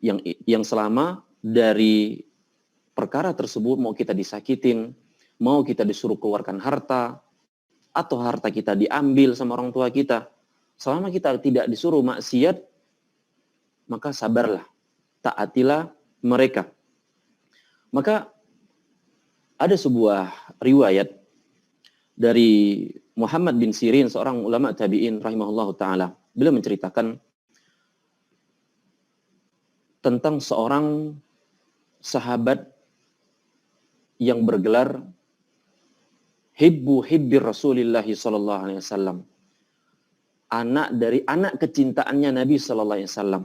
yang selama dari perkara tersebut mau kita disakitin, mau kita disuruh keluarkan harta, atau harta kita diambil sama orang tua kita, selama kita tidak disuruh maksiat, maka sabarlah, taatilah mereka. Maka ada sebuah riwayat dari Muhammad bin Sirin, seorang ulama tabi'in rahimahullahu ta'ala. Beliau menceritakan tentang seorang sahabat yang bergelar hibbi Rasulillahi sallallahu alaihi wasallam. Anak dari anak kecintaannya Nabi sallallahu alaihi wasallam.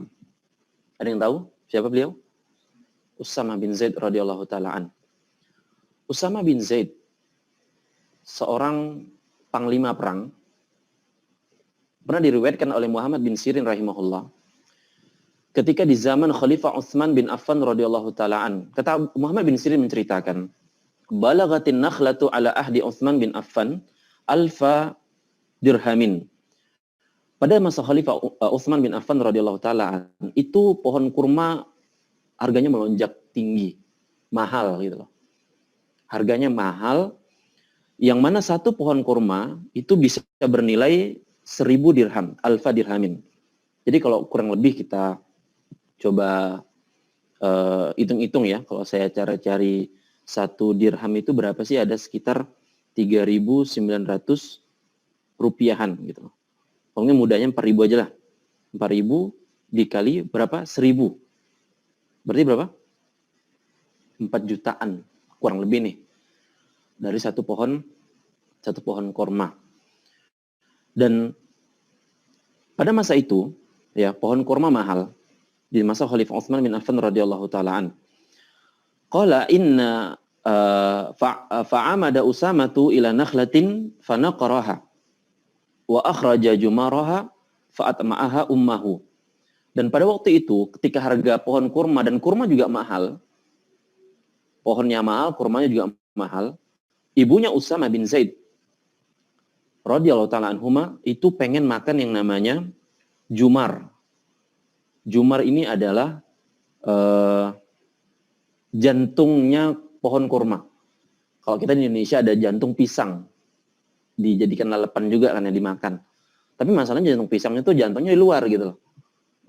Ada yang tahu siapa beliau? Usama bin Zaid radhiyallahu taala an. Usama bin Zaid seorang panglima perang, pernah diriwayatkan oleh Muhammad bin Sirin rahimahullah ketika di zaman Khalifah Utsman bin Affan radhiyallahu taala an. Kata Muhammad bin Sirin menceritakan, balagatin nakhlatu ala ahdi Utsman bin Affan alfa dirhamin. Pada masa Khalifah Utsman bin Affan radhiyallahu taala an, itu pohon kurma harganya melonjak tinggi, mahal gitu loh. Harganya mahal, yang mana satu pohon kurma itu bisa bernilai 1000 dirham, alfa dirhamin. Jadi kalau kurang lebih kita coba hitung-hitung ya, kalau saya cari satu dirham itu berapa sih? Ada sekitar 3.900 rupiahan gitu. Pokoknya mudahnya 4.000 aja lah. 4.000 dikali berapa? 1.000. Berarti berapa? 4 jutaan kurang lebih nih. Dari satu pohon kurma. Dan pada masa itu ya, pohon kurma mahal di masa Khalifah Utsman bin Affan radhiyallahu taala an. Qala inna fa'amada Usamatu ila nakhlatin fanaqaraha wa akhraja jumaraha fa'atma'aha ummahu. Dan pada waktu itu ketika harga pohon kurma, dan kurma juga mahal, pohonnya mahal, kurmanya juga mahal, ibunya Usama bin Zaid radhiyallahu taala anhuma itu pengen makan yang namanya jumar. Jumar ini adalah jantungnya pohon kurma. Kalau kita di Indonesia ada jantung pisang, dijadikan lalapan juga kan yang dimakan. Tapi masalahnya jantung pisang itu jantungnya di luar gitu loh.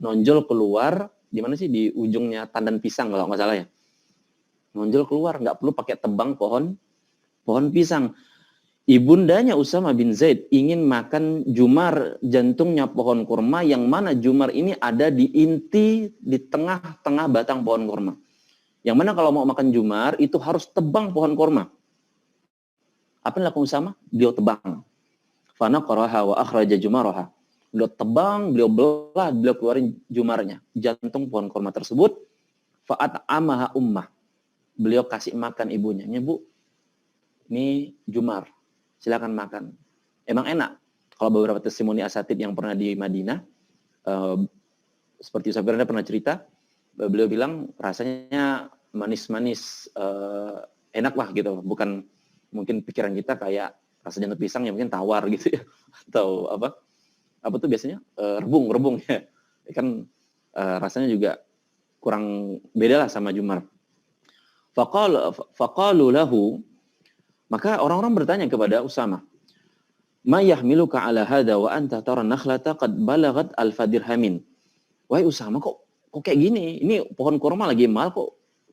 Nonjol keluar, di mana sih? Di ujungnya tandan pisang kalau nggak salah ya. Nonjol keluar, nggak perlu pakai tebang pohon pisang. Ibundanya Usama bin Zaid ingin makan jumar, jantungnya pohon kurma, yang mana jumar ini ada di inti, di tengah-tengah batang pohon kurma. Yang mana kalau mau makan jumar, itu harus tebang pohon kurma. Apa yang dilakukan Usama? Beliau tebang. Fanaqaraha wa akhraja jumaraha. Beliau tebang, beliau belah, beliau keluarin jumarnya, jantung pohon kurma tersebut. Fa'at'amaha ummah. Beliau kasih makan ibunya. "Nya Bu, ini jumar, silakan makan." Emang enak. Kalau beberapa testimoni asatid yang pernah di Madinah, seperti Ustaz Firanda pernah cerita, beliau bilang rasanya manis-manis, enak lah gitu. Bukan mungkin pikiran kita kayak rasa jantung pisang yang mungkin tawar gitu ya, atau apa tuh biasanya rebung ya. Kan rasanya juga kurang beda lah sama jumar. Faqalu lahu, maka orang-orang bertanya kepada Usama, "Ma yahmiluka ala hadha wa anta tara nakhlata qad balagat alfa dirhamin?" Wahai Usama, kok kayak gini? Ini pohon kurma lagi mahal,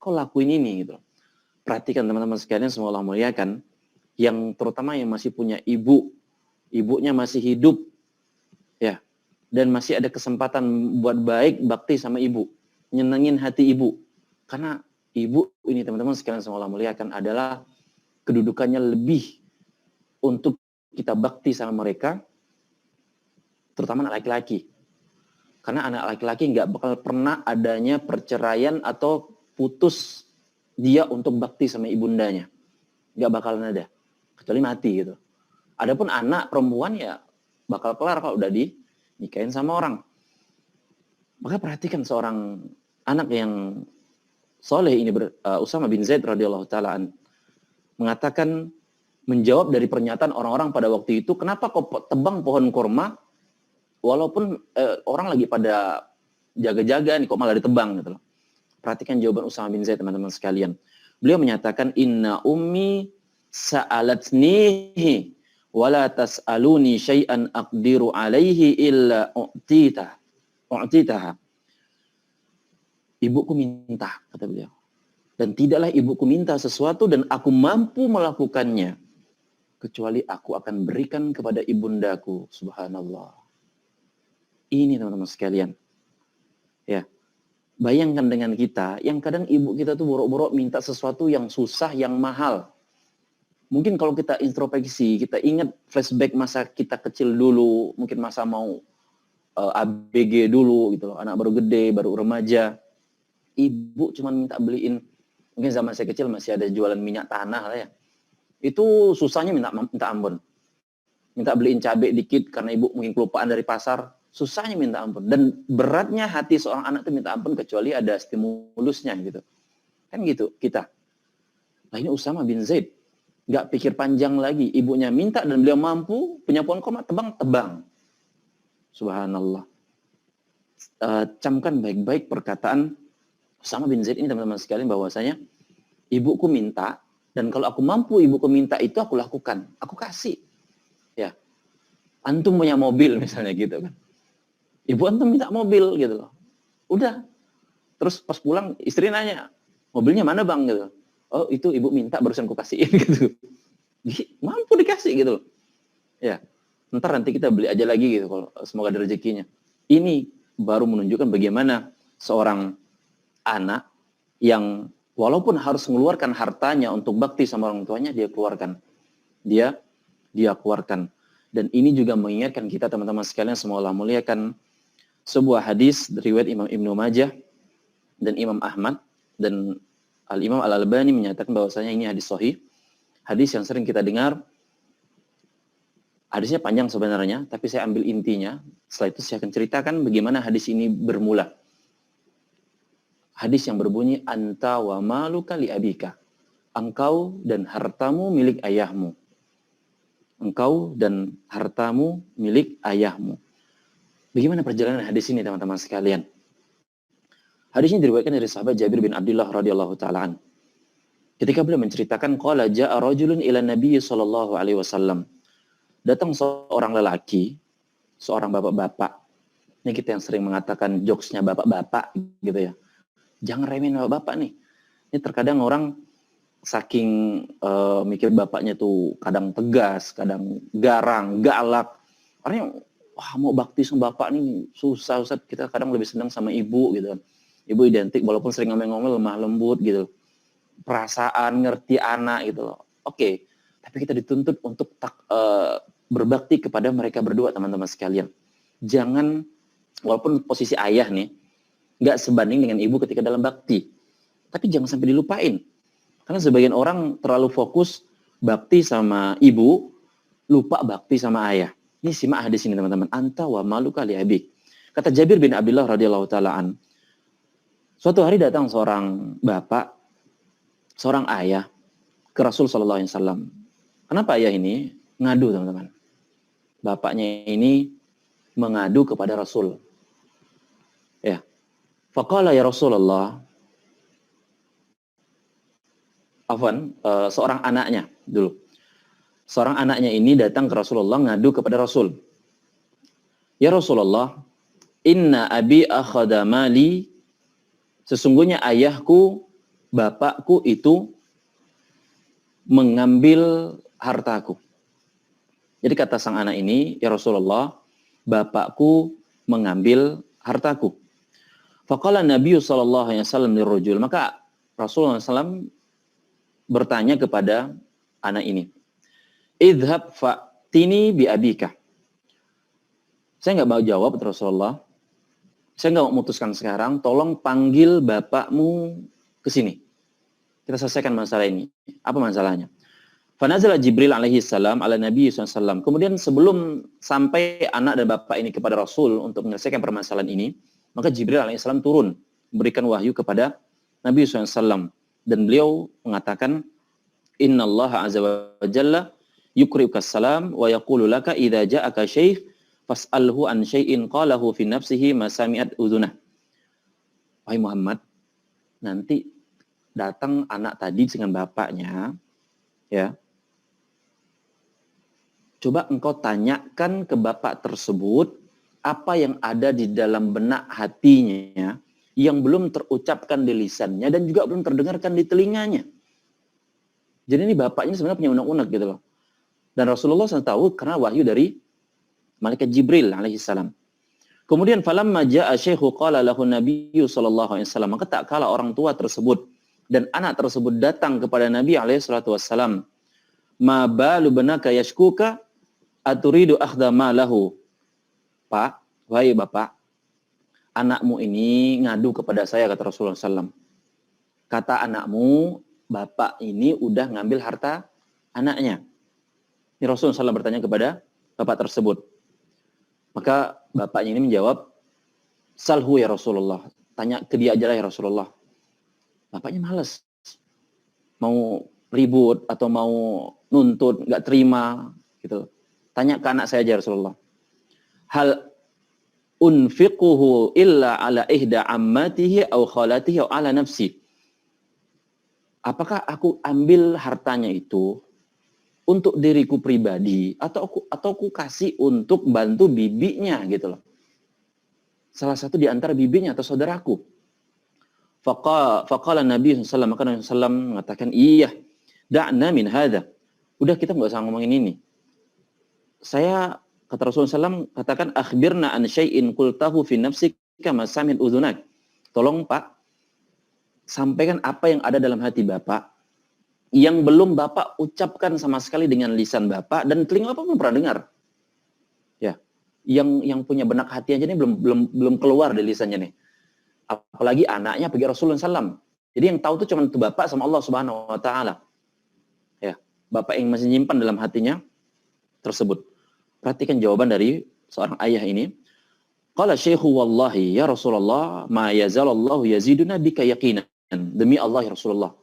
kok lakuin ini gitu. Perhatikan teman-teman sekalian, semoga Allah muliakan, yang terutama yang masih punya ibunya masih hidup ya, dan masih ada kesempatan buat baik bakti sama ibu, nyenengin hati ibu. Karena ibu ini teman-teman sekalian, semoga Allah muliakan, adalah kedudukannya lebih untuk kita bakti sama mereka, terutama anak laki-laki. Karena anak laki-laki nggak bakal pernah adanya perceraian atau putus dia untuk bakti sama ibundanya. Nggak bakalan ada. Kecuali mati gitu. Adapun anak perempuan ya bakal kelar kalau udah dinikahin sama orang. Maka perhatikan seorang anak yang soleh ini, Usama bin Zaid radhiyallahu taala mengatakan, menjawab dari pernyataan orang-orang pada waktu itu, kenapa kok tebang pohon kurma walaupun orang lagi pada jaga-jaga nih, kok malah ditebang gitu loh. Perhatikan jawaban Usama bin Zaid, teman-teman sekalian. Beliau menyatakan, inna ummi sa'alatnihi wala tas'aluni syai'an aqdiru alaihi illa u'titaha. Ibuku minta, kata beliau. Dan tidaklah ibuku minta sesuatu dan aku mampu melakukannya, kecuali aku akan berikan kepada ibundaku. Subhanallah. Ini teman-teman sekalian. Ya. Bayangkan dengan kita, yang kadang ibu kita tuh borok-borok minta sesuatu yang susah, yang mahal. Mungkin kalau kita introspeksi, kita ingat flashback masa kita kecil dulu, mungkin masa mau ABG dulu gitu loh, anak baru gede, baru remaja. Ibu cuma minta beliin, mungkin zaman saya kecil masih ada jualan minyak tanah lah ya. Itu susahnya minta ampun. Minta beliin cabai dikit karena ibu mungkin kelupaan dari pasar, susahnya minta ampun. Dan beratnya hati seorang anak itu minta ampun kecuali ada stimulusnya gitu. Kan gitu kita. Nah ini Usama bin Zaid. Nggak pikir panjang lagi. Ibunya minta dan beliau mampu, punya pohon kurma, tebang. Subhanallah. Camkan baik-baik perkataan Usama bin Zaid ini teman-teman sekalian, bahwasanya ibuku minta, dan kalau aku mampu ibuku minta itu aku lakukan. Aku kasih. Ya. Antum punya mobil misalnya gitu kan. Ibu antum minta mobil gitu loh. Udah. Terus pas pulang istri nanya, mobilnya mana bang gitu. Oh itu ibu minta barusan ku kasihin gitu. Mampu dikasih gitu loh. Ya. Ntar nanti kita beli aja lagi gitu kalau semoga ada rezekinya. Ini baru menunjukkan bagaimana seorang anak yang walaupun harus mengeluarkan hartanya untuk bakti sama orang tuanya, dia keluarkan. Dia keluarkan. Dan ini juga mengingatkan kita teman-teman sekalian, semoga Allah muliakan, sebuah hadis riwayat Imam Ibnu Majah dan Imam Ahmad, dan Al-Imam Al-Albani menyatakan bahwasanya ini hadis sahih. Hadis yang sering kita dengar. Hadisnya panjang sebenarnya, tapi saya ambil intinya. Setelah itu saya akan ceritakan bagaimana hadis ini bermula. Hadis yang berbunyi, anta wa maluka li abika. Engkau dan hartamu milik ayahmu. Engkau dan hartamu milik ayahmu. Bagaimana perjalanan hadis ini teman-teman sekalian? Hadis ini diriwayatkan dari sahabat Jabir bin Abdullah radhiyallahu ta'ala an. Ketika beliau menceritakan, qala ja'a rajulun ila Nabi sallallahu alaihi wasallam. Datang seorang lelaki, seorang bapak-bapak. Ini kita yang sering mengatakan jokesnya bapak-bapak gitu ya. Jangan remehin bapak-bapak nih. Ini terkadang orang saking mikir bapaknya tuh kadang tegas, kadang garang, galak. Karena wah mau bakti sama bapak nih susah. Kita kadang lebih senang sama ibu gitu kan. Ibu identik walaupun sering ngomel-ngomel, lemah lembut gitu. Perasaan, ngerti anak gitu loh. Oke, tapi kita dituntut untuk berbakti kepada mereka berdua teman-teman sekalian. Jangan, walaupun posisi ayah nih nggak sebanding dengan ibu ketika dalam bakti, tapi jangan sampai dilupain. Karena sebagian orang terlalu fokus bakti sama ibu, lupa bakti sama ayah. Ini simak hadis ini teman-teman. Anta wa maluka li abik. Kata Jabir bin Abdullah radhiyallahu ta'ala an. Suatu hari datang seorang bapak, seorang ayah ke Rasul sallallahu alaihi wasallam. Kenapa ayah ini ngadu teman-teman? Bapaknya ini mengadu kepada Rasul. Ya. Faqala ya Rasulullah. Afwan, seorang anaknya dulu. Seorang anaknya ini datang ke Rasulullah ngadu kepada Rasul. Ya Rasulullah, inna abi akhadha mali, sesungguhnya ayahku, bapakku itu mengambil hartaku. Jadi kata sang anak ini, ya Rasulullah, bapakku mengambil hartaku. Faqala Nabi sallallahu alaihi wasallam lirrajul, maka Rasulullah SAW bertanya kepada anak ini, idhab fa'tini bi abika. Saya nggak mau jawab, Rasulullah. Saya nggak mau memutuskan sekarang, tolong panggil bapakmu ke sini. Kita selesaikan masalah ini. Apa masalahnya? Fanazala Jibril alaihi salam ala Nabi SAW. Kemudian sebelum sampai anak dan bapak ini kepada Rasul untuk menyelesaikan permasalahan ini, maka Jibril alaihi salam turun memberikan wahyu kepada Nabi SAW. Dan beliau mengatakan, Inna Allah azza wa jalla yukriukas salam wa yaqulu laka idza ja'aka syekh fas'alhu an syai'in qalahu fi nafsihi ma sami'at udhunah. Wahai Muhammad, nanti datang anak tadi dengan bapaknya, ya. Coba engkau tanyakan ke bapak tersebut apa yang ada di dalam benak hatinya yang belum terucapkan di lisannya dan juga belum terdengarkan di telinganya. Jadi ini bapaknya sebenarnya punya unek-unek gitu loh. Dan Rasulullah SAW tahu karena wahyu dari malaikat Jibril alaihissalam. Kemudian falamma ja'a syekhu qala lahu nabiyyu sallallahu alaihi wasallam, maka tak kala orang tua tersebut dan anak tersebut datang kepada Nabi alaihi salatu wasallam, ma balu banaka yashkuka aturidu akhdha malahu. Pak, wahai bapak, anakmu ini ngadu kepada saya, kata Rasulullah SAW. Kata anakmu, bapak ini udah ngambil harta anaknya. Ini Rasulullah SAW bertanya kepada bapak tersebut. Maka bapaknya ini menjawab, salhu ya Rasulullah. Tanya ke dia aja lah ya Rasulullah. Bapaknya malas. Mau ribut atau mau nuntut, nggak terima. Gitu. Tanya ke anak saya aja Rasulullah. Hal unfiquhu illa ala ihda ammatihi au khalatihi au ala nafsi. Apakah aku ambil hartanya itu untuk diriku pribadi atau aku kasih untuk bantu bibinya gitu loh. Salah satu di antara bibinya atau saudaraku. Faqala Nabi sallallahu alaihi wasallam mengatakan, "Iya, da'na min hadza." Udah kita enggak usah ngomongin ini. Saya kata Rasulullah SAW katakan akhbirna an syai'in qultahu fi nafsika ma samit udhunak. Tolong Pak, sampaikan apa yang ada dalam hati Bapak yang belum Bapak ucapkan sama sekali dengan lisan Bapak dan telinga Bapak belum pernah dengar. Ya. Yang punya benak hati aja nih belum keluar dari lisannya nih. Apalagi anaknya pergi Rasulullah SAW. Jadi yang tahu tuh cuma itu Bapak sama Allah Subhanahu wa taala. Ya, Bapak yang masih nyimpan dalam hatinya tersebut. Perhatikan jawaban dari seorang ayah ini. Qala syekhu wallahi ya Rasulullah ma yazalallahu yaziduna bika yaqinan. Demi Allah ya Rasulullah.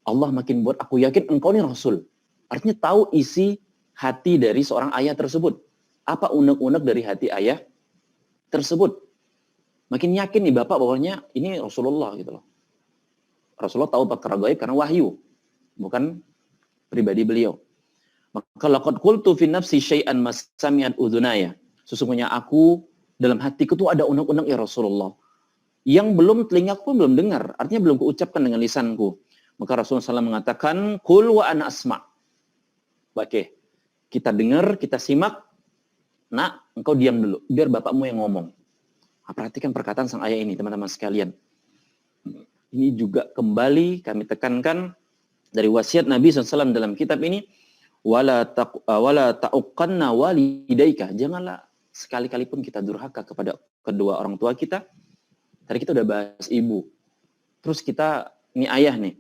Allah makin buat aku yakin engkau ini Rasul. Artinya tahu isi hati dari seorang ayah tersebut. Apa unek-unek dari hati ayah tersebut. Makin yakin nih Bapak bahwanya ini Rasulullah gitu loh. Rasulullah tahu perkara gaib karena wahyu. Bukan pribadi beliau. Maka laqad qultu fi nafsi syai'an masami'at udhunaya. Sesungguhnya aku dalam hatiku tuh ada unek-unek ya Rasulullah. Yang belum telingaku pun belum dengar. Artinya belum kuucapkan dengan lisanku. Maka Rasulullah SAW mengatakan, Qul wa ana asma'. Oke, kita dengar, kita simak. Nak, engkau diam dulu. Biar bapakmu yang ngomong. Nah, perhatikan perkataan sang ayah ini, teman-teman sekalian. Ini juga kembali kami tekankan dari wasiat Nabi SAW dalam kitab ini. Wala ta'uqanna walidaika. Janganlah sekali-kali pun kita durhaka kepada kedua orang tua kita. Tadi kita udah bahas ibu. Terus kita, ini ayah nih.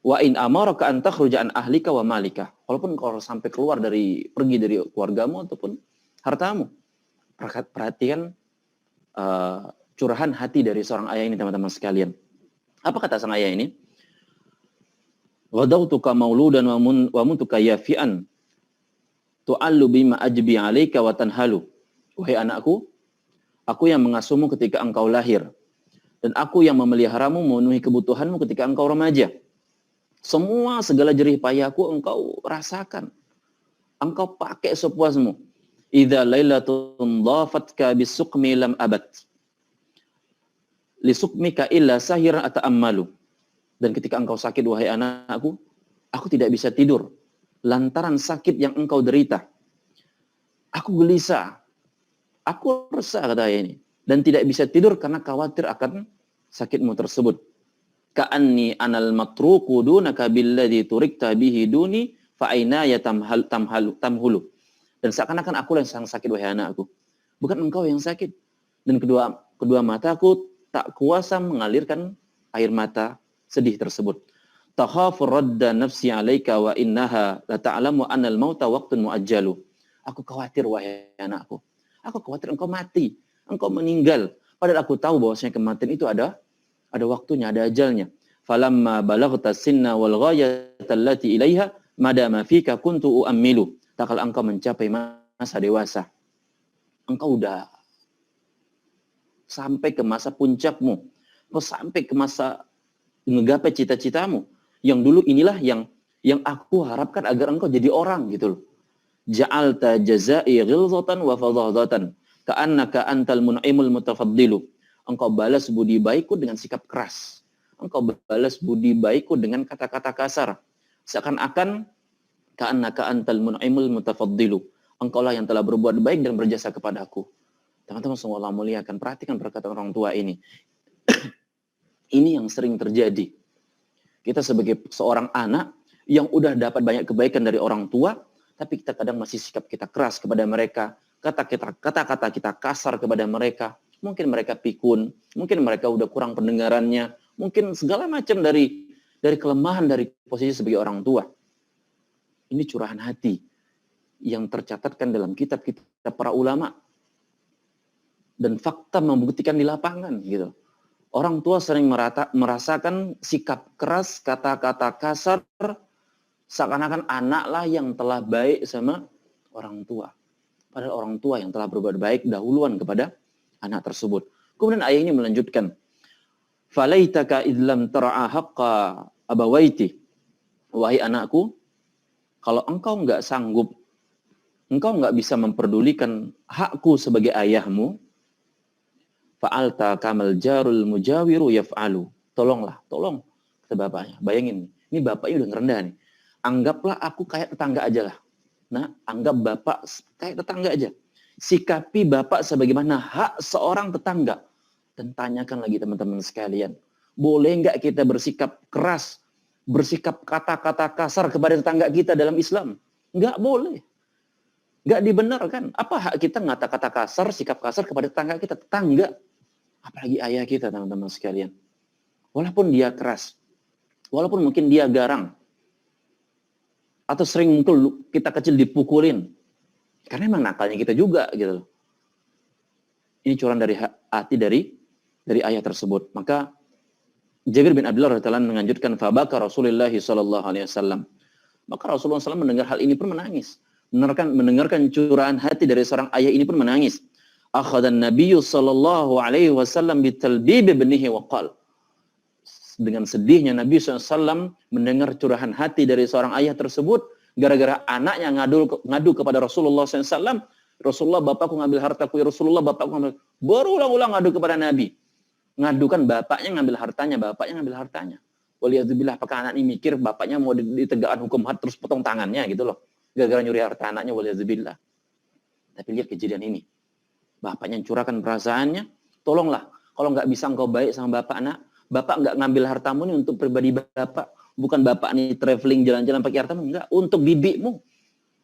Wa in amaraka an takhruja an ahlika wa malika. Walaupun kalau sampai keluar pergi dari keluargamu ataupun hartamu. Perhatikan curahan hati dari seorang ayah ini teman-teman sekalian. Apa kata sang ayah ini? Wadautuka mauludan wa muntuka yafi'an tu'allu bima ajbi 'alaika wa tanhalu. Wahai anakku, aku yang mengasuhmu ketika engkau lahir dan aku yang memeliharamu memenuhi kebutuhanmu ketika engkau remaja. Semua segala jerih payahku engkau rasakan. Engkau pakai sepuasmu. Idza lailatun dhafatka bisuqmi lam abad. Lisukmika illa sahiran ata'ammalu. Dan ketika engkau sakit wahai anakku, aku tidak bisa tidur lantaran sakit yang engkau derita. Aku gelisah. Aku resah kata ayah ini dan tidak bisa tidur karena khawatir akan sakitmu tersebut. Ka'anni anal matruku dunaka billadhi turikta bihi duni fa aina ya tamhulu. Dan seakan-akan aku yang sakit wahai anakku. Bukan engkau yang sakit. Dan kedua mataku tak kuasa mengalirkan air mata sedih tersebut. Takhafu radda nafsi 'alaika wa innaha la ta'lamu anna al-mauta waqtun muajjalu. Aku khawatir wahai anakku. Aku khawatir engkau mati, engkau meninggal. Padahal aku tahu bahwasanya kematian itu ada waktunya, ada ajalnya. Falamma balaghta sinna wal ghayata allati ilaiha madama fika kuntu uammilu. Tak kalau engkau mencapai masa dewasa, engkau udah sampai ke masa puncakmu, Engkau sampai ke masa menggapai cita-citamu. Yang dulu inilah yang aku harapkan agar engkau jadi orang gitu loh. Ja'alta jazai ghilzatan wa fadhadatan ka'annaka antal mun'imul mutafaddilu. Engkau balas budi baikku dengan sikap keras. Engkau balas budi baikku dengan kata-kata kasar. Seakan-akan ka'annaka antal mun'imul mutafaddilu. Engkaulah yang telah berbuat baik dan berjasa kepadaku. Teman-teman semua Allah muliakan, perhatikan perkataan orang tua ini. Ini yang sering terjadi. Kita sebagai seorang anak yang udah dapat banyak kebaikan dari orang tua, tapi kita kadang masih sikap kita keras kepada mereka, kata-kata kita kasar kepada mereka. Mungkin mereka pikun, mungkin mereka udah kurang pendengarannya, mungkin segala macam dari kelemahan dari posisi sebagai orang tua. Ini curahan hati yang tercatatkan dalam kitab-kitab para ulama dan fakta membuktikan di lapangan gitu. Orang tua sering merasakan sikap keras, kata-kata kasar, seakan-akan anaklah yang telah baik sama orang tua. Padahal orang tua yang telah berbuat baik dahuluan kepada anak tersebut. Kemudian ayat ini melanjutkan, "Falaitaka idlam tara'a haqqa abawaiti." Wahai anakku, kalau engkau enggak sanggup, engkau enggak bisa memperdulikan hakku sebagai ayahmu, fa'alta kamal jarul mujawiru yaf'alu. Tolong, kata bapaknya. Bayangin, ini bapaknya udah ngerendah nih. Anggaplah aku kayak tetangga aja lah. Nah, anggap bapak kayak tetangga aja. Sikapi bapak sebagaimana hak seorang tetangga. Dan tanyakan lagi teman-teman sekalian. Boleh nggak kita bersikap keras, bersikap kata-kata kasar kepada tetangga kita dalam Islam? Nggak boleh. Nggak dibenarkan. Apa hak kita ngata-kata kasar, sikap kasar kepada tetangga kita? Tetangga. Apalagi ayah kita, teman-teman sekalian. Walaupun dia keras. Walaupun mungkin dia garang. Atau sering mungkin kita kecil dipukulin. Karena emang nakalnya kita juga gitu. Ini curahan dari hati dari ayah tersebut. Maka Jabir bin Abdullah radhiyallahu anhu menganjurkan fabaka Rasulullah sallallahu alaihi wasallam. Maka Rasulullah SAW mendengar hal ini pun menangis. Mendengarkan curahan hati dari seorang ayah ini pun menangis. Akhadan Nabiyyu sallallahu alaihi wasallam bitalbib ibnihi wa qala. Dengan sedihnya Nabi SAW mendengar curahan hati dari seorang ayah tersebut gara-gara anaknya ngadu kepada Rasulullah SAW. Rasulullah, bapakku ngambil hartaku, ya Rasulullah, bapakku ngambil. Berulang-ulang ngadu kepada Nabi. Ngadukan bapaknya ngambil hartanya. Waliyadzubillah, apakah anak ini mikir bapaknya mau ditegakkan hukum had terus potong tangannya gitu loh. Gara-gara nyuri harta anaknya, waliyadzubillah. Tapi lihat kejadian ini. Bapaknya curahkan perasaannya, tolonglah. Kalau nggak bisa engkau baik sama bapak nak, bapak nggak ngambil hartamu nih untuk pribadi bapak. Bukan bapak nih traveling jalan-jalan pakai hartamu, enggak. Untuk bibimu.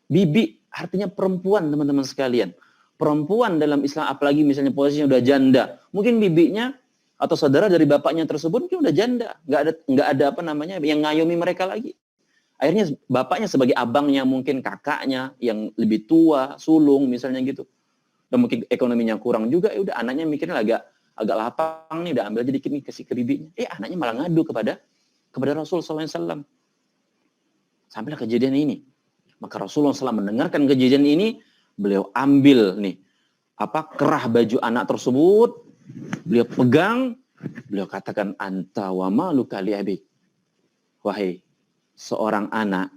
Bibi artinya perempuan, teman-teman sekalian. Perempuan dalam Islam, apalagi misalnya posisinya udah janda. Mungkin bibinya atau saudara dari bapaknya tersebut mungkin udah janda. Nggak ada apa namanya yang ngayomi mereka lagi. Akhirnya bapaknya sebagai abangnya, mungkin kakaknya yang lebih tua, sulung misalnya gitu. Dan mungkin ekonominya kurang juga, ya udah anaknya mikirnya agak lapang nih, udah ambil aja dikit nih kasih ke bibinya. Anaknya malah ngadu kepada Rasul SAW. Sampailah kejadian ini. Maka Rasulullah SAW mendengarkan kejadian ini, beliau ambil nih kerah baju anak tersebut, beliau pegang, beliau katakan, anta wa maluka li abik. Wahai seorang anak,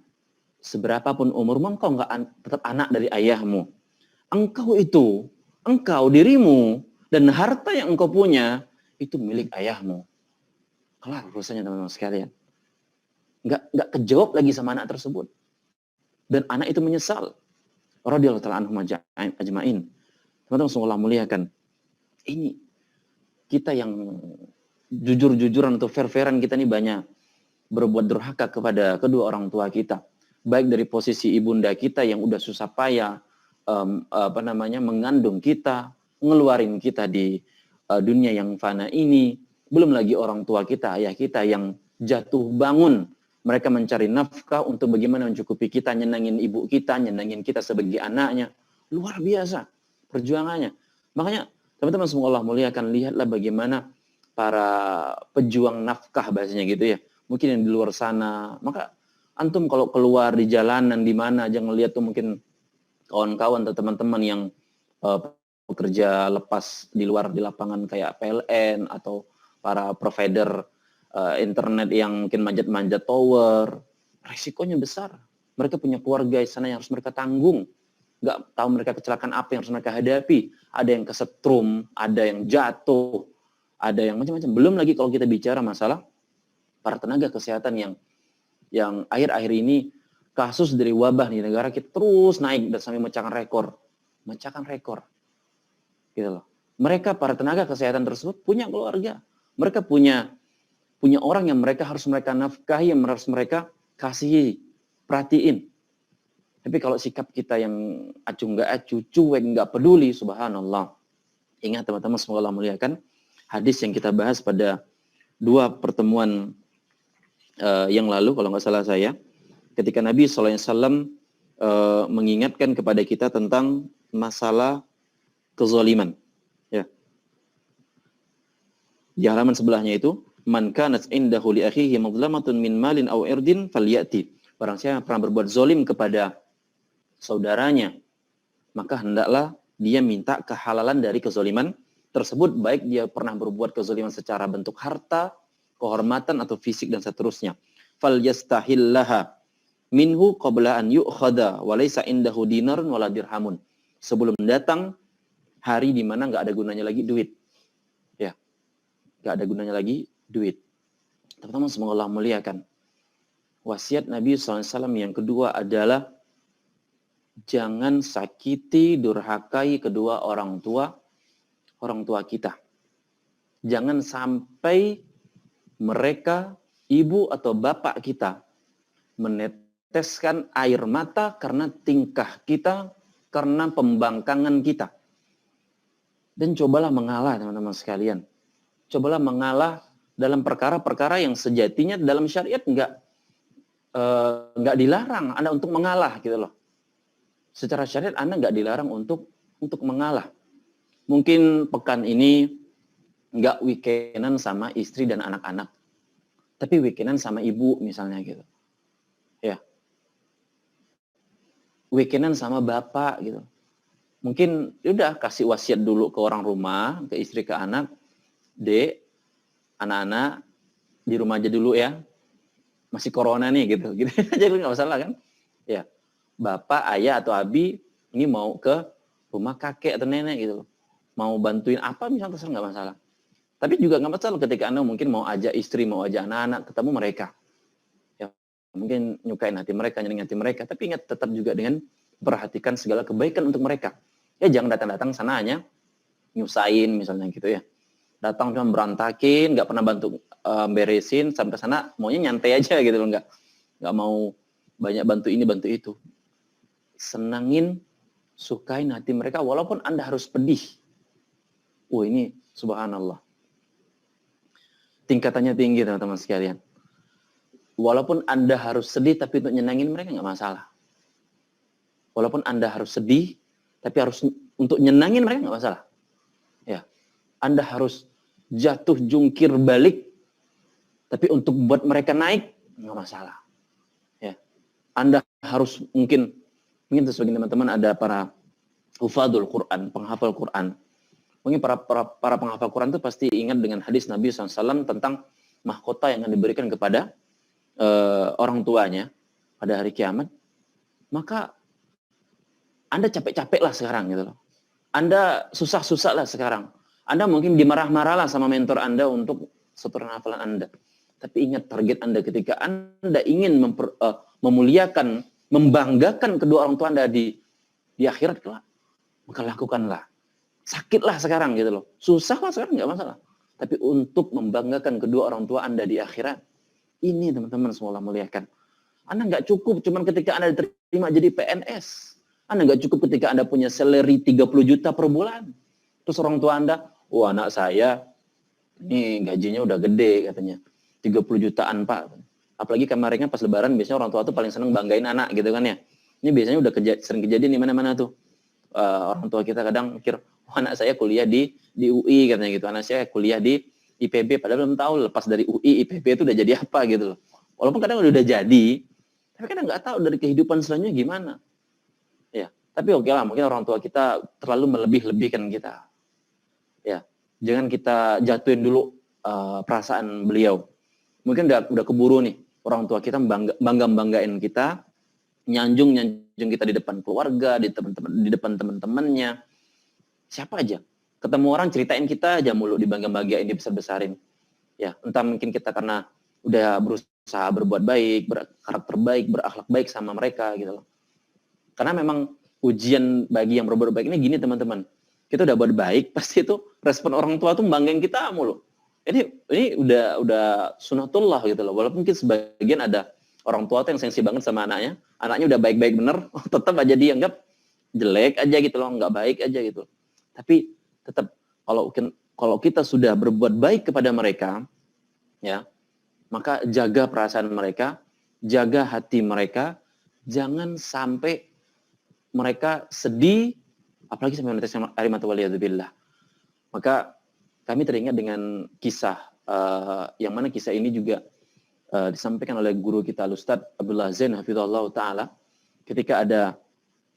seberapapun umurmu, engkau enggak tetap anak dari ayahmu. Engkau dirimu dan harta yang engkau punya itu milik ayahmu. Kelar urusannya, teman-teman sekalian. Enggak kejawab lagi sama anak tersebut. Dan anak itu menyesal. Radhiyallahu ta'ala anhum ajma'in. Teman-teman semua Allah muliakan. Ini kita yang jujur-jujuran atau fair-fairan kita ini banyak berbuat durhaka kepada kedua orang tua kita. Baik dari posisi ibunda kita yang udah susah payah mengandung kita, ngeluarin kita di dunia yang fana ini. Belum lagi orang tua kita, ayah kita yang jatuh bangun. Mereka mencari nafkah untuk bagaimana mencukupi kita, nyenangin ibu kita, nyenangin kita sebagai anaknya. Luar biasa perjuangannya. Makanya teman-teman semua Allah muliakan, lihatlah bagaimana para pejuang nafkah bahasanya gitu ya. Mungkin yang di luar sana. Maka antum kalau keluar di jalanan di mana aja ngelihat tuh mungkin kawan-kawan atau teman-teman yang bekerja lepas di luar di lapangan kayak PLN atau para provider internet yang mungkin manjat-manjat tower, resikonya besar. Mereka punya keluarga di sana yang harus mereka tanggung. Nggak tahu mereka kecelakaan apa yang harus mereka hadapi. Ada yang kesetrum, ada yang jatuh, ada yang macam-macam. Belum lagi kalau kita bicara masalah para tenaga kesehatan yang akhir-akhir ini kasus dari wabah di negara kita terus naik dan sampai memecahkan rekor, gitu loh. Mereka para tenaga kesehatan tersebut punya keluarga, mereka punya orang yang mereka harus mereka nafkahi, yang harus mereka kasihi, perhatiin. Tapi kalau sikap kita yang acuh nggak acuh, cuek nggak peduli, subhanallah. Ingat teman-teman, semoga Allah muliakan hadis yang kita bahas pada 2 pertemuan yang lalu, kalau nggak salah saya, ketika Nabi SAW mengingatkan kepada kita tentang masalah kezaliman. Ya. Di halaman sebelahnya itu, man kanat indahu li akhihi madlamatun min malin aw irdin falyati. Barang siapa yang pernah berbuat zalim kepada saudaranya, maka hendaklah dia minta kehalalan dari kezaliman tersebut, baik dia pernah berbuat kezaliman secara bentuk harta, kehormatan atau fisik dan seterusnya. Falyastahillaha minhu qabla an yu'khadha wa laysa indahu dinarun wala dirhamun. Sebelum datang hari di mana enggak ada gunanya lagi duit. Ya. Enggak ada gunanya lagi duit. Teman-teman, semoga Allah muliakan. Wasiat Nabi SAW yang kedua adalah jangan sakiti, durhakai kedua orang tua kita. Jangan sampai mereka, ibu atau bapak kita, meneteskan air mata karena tingkah kita, karena pembangkangan kita. Dan cobalah mengalah, teman-teman sekalian. Cobalah mengalah dalam perkara-perkara yang sejatinya dalam syariat nggak dilarang Anda untuk mengalah, gitu loh. Secara syariat Anda nggak dilarang untuk mengalah. Mungkin pekan ini nggak weekendan sama istri dan anak-anak, tapi weekendan sama ibu misalnya gitu. Ya. Weekendan sama bapak gitu. Mungkin udah kasih wasiat dulu ke orang rumah, ke istri, ke anak. Dek, anak-anak di rumah aja dulu ya. Masih corona nih gitu. Gitu aja nggak masalah kan? Ya. Bapak, ayah atau abi ini mau ke rumah kakek atau nenek gitu. Mau bantuin apa misalnya, terserah, nggak masalah. Tapi juga nggak masalah ketika Anda mungkin mau ajak istri, mau ajak anak-anak ketemu mereka. Ya, mungkin nyukain hati mereka, nyenengin hati mereka. Tapi ingat tetap juga dengan perhatikan segala kebaikan untuk mereka. Ya jangan datang-datang sana hanya nyusahin misalnya gitu ya. Datang cuma berantakin, nggak pernah bantu beresin, sampai sana maunya nyantai aja gitu loh, nggak mau banyak bantu ini, bantu itu. Senangin, sukain hati mereka walaupun Anda harus pedih. Ini subhanallah. Tingkatannya tinggi teman-teman sekalian. Walaupun Anda harus sedih, tapi untuk nyenangin mereka nggak masalah. Walaupun Anda harus sedih, tapi harus untuk nyenangin mereka nggak masalah. Ya, Anda harus jatuh jungkir balik, tapi untuk buat mereka naik nggak masalah. Ya, Anda harus mungkin sebagian teman-teman ada para hufadzul Quran, penghafal Quran. Mungkin para penghafal Quran itu pasti ingat dengan hadis Nabi SAW tentang mahkota yang akan diberikan kepada orang tuanya pada hari kiamat. Maka Anda capek-capek lah sekarang gitu loh. Anda susah-susah lah sekarang. Anda mungkin dimarah-marah lah sama mentor Anda untuk setoran hafalan Anda. Tapi ingat target Anda ketika Anda ingin memuliakan, membanggakan kedua orang tua Anda di akhirat kelak, maka lakukanlah. Sakitlah sekarang gitu loh. Susahlah sekarang nggak masalah. Tapi untuk membanggakan kedua orang tua Anda di akhirat, ini teman-teman semoga muliakan. Anda nggak cukup cuman ketika Anda diterima jadi PNS. Anda nggak cukup ketika Anda punya salary 30 juta per bulan. Terus orang tua Anda, anak saya ini gajinya udah gede katanya. 30 jutaan Pak. Apalagi kemarin pas lebaran biasanya orang tua tuh paling seneng banggain anak gitu kan ya. Ini biasanya udah sering kejadian di mana-mana tuh. Orang tua kita kadang mikir, anak saya kuliah di UI katanya gitu. Anak saya kuliah di IPB, padahal belum tahu lepas dari UI, IPB itu udah jadi apa gitu loh. Walaupun kadang udah jadi, tapi kadang nggak tahu dari kehidupan selanjutnya gimana. Ya, tapi oke lah, mungkin orang tua kita terlalu melebih-lebihkan kita. Ya, jangan kita jatuhin dulu perasaan beliau. Mungkin udah keburu nih orang tua kita banggain kita, nyanjung kita di depan keluarga, di depan teman-temannya, siapa aja. Ketemu orang ceritain kita aja mulu, dibangga-banggain, dibesar-besarin. Ya, entah mungkin kita karena udah berusaha berbuat baik, berkarakter baik, berakhlak baik sama mereka gitu loh. Karena memang ujian bagi yang berbuat baik ini gini teman-teman. Kita udah buat baik, pasti itu respon orang tua tuh banggain kita mulu. Ini udah sunatullah gitu loh. Walaupun mungkin sebagian ada orang tua tuh yang sensi banget sama anaknya udah baik-baik bener, tetap aja dianggap jelek aja gitu loh, nggak baik aja gitu. Tapi tetap kalau kita sudah berbuat baik kepada mereka, ya, maka jaga perasaan mereka, jaga hati mereka, jangan sampai mereka sedih, apalagi sampai menetes air mata waliyadzubillah. Maka kami teringat dengan kisah, yang mana kisah ini juga disampaikan oleh guru kita, Ustadz Abdullah Zain hafizahullah ta'ala, ketika ada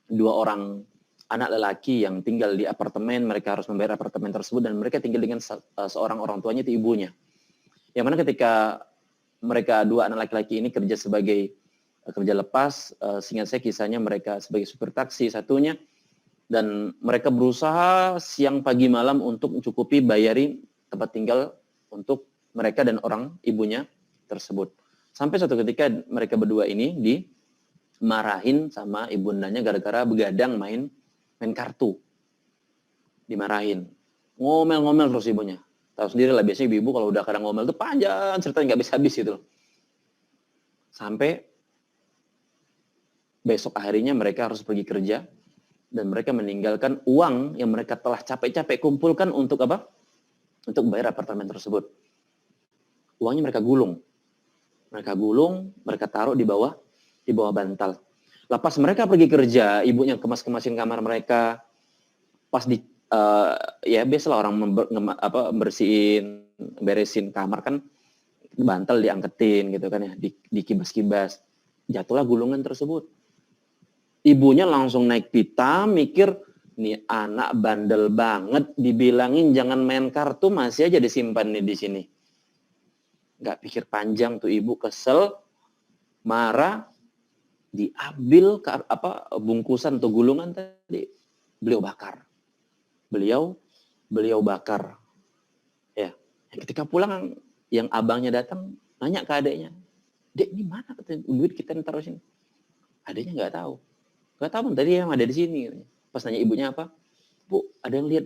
2 orang anak lelaki yang tinggal di apartemen, mereka harus membayar apartemen tersebut, dan mereka tinggal dengan seorang orang tuanya, itu ibunya. Yang mana ketika mereka 2 anak laki-laki ini kerja lepas, seingat saya kisahnya mereka sebagai supir taksi satunya, dan mereka berusaha siang pagi malam untuk mencukupi bayarin tempat tinggal untuk mereka dan orang ibunya tersebut. Sampai suatu ketika mereka berdua ini dimarahin sama ibundanya gara-gara begadang main kartu. Dimarahin. Ngomel-ngomel terus ibunya. Tahu sendiri lah, biasanya ibu kalau udah kadang ngomel tuh panjang ceritanya, nggak habis-habis gitu. Sampai besok harinya mereka harus pergi kerja, dan mereka meninggalkan uang yang mereka telah capek-capek kumpulkan untuk apa? Untuk bayar apartemen tersebut. Uangnya mereka gulung. Mereka taruh di bawah bantal. Lepas mereka pergi kerja, ibunya kemas-kemasin kamar mereka. Pas ya biasalah orang beresin kamar kan, bantal diangketin gitu kan ya, dikibas-kibas. Jatuhlah gulungan tersebut. Ibunya langsung naik pita, mikir, nih anak bandel banget, dibilangin jangan main kartu, masih aja disimpan nih di sini. Nggak pikir panjang tuh ibu, kesel, marah, diambil bungkusan atau gulungan tadi, beliau bakar. Beliau bakar. Ya, ketika pulang yang abangnya datang nanya ke adiknya, "Dek, ini mana duit kita yang taruh sini?" Adiknya nggak tahu. Nggak tahu, tadi yang ada di sini. Pas nanya ibunya apa, "Bu, ada yang lihat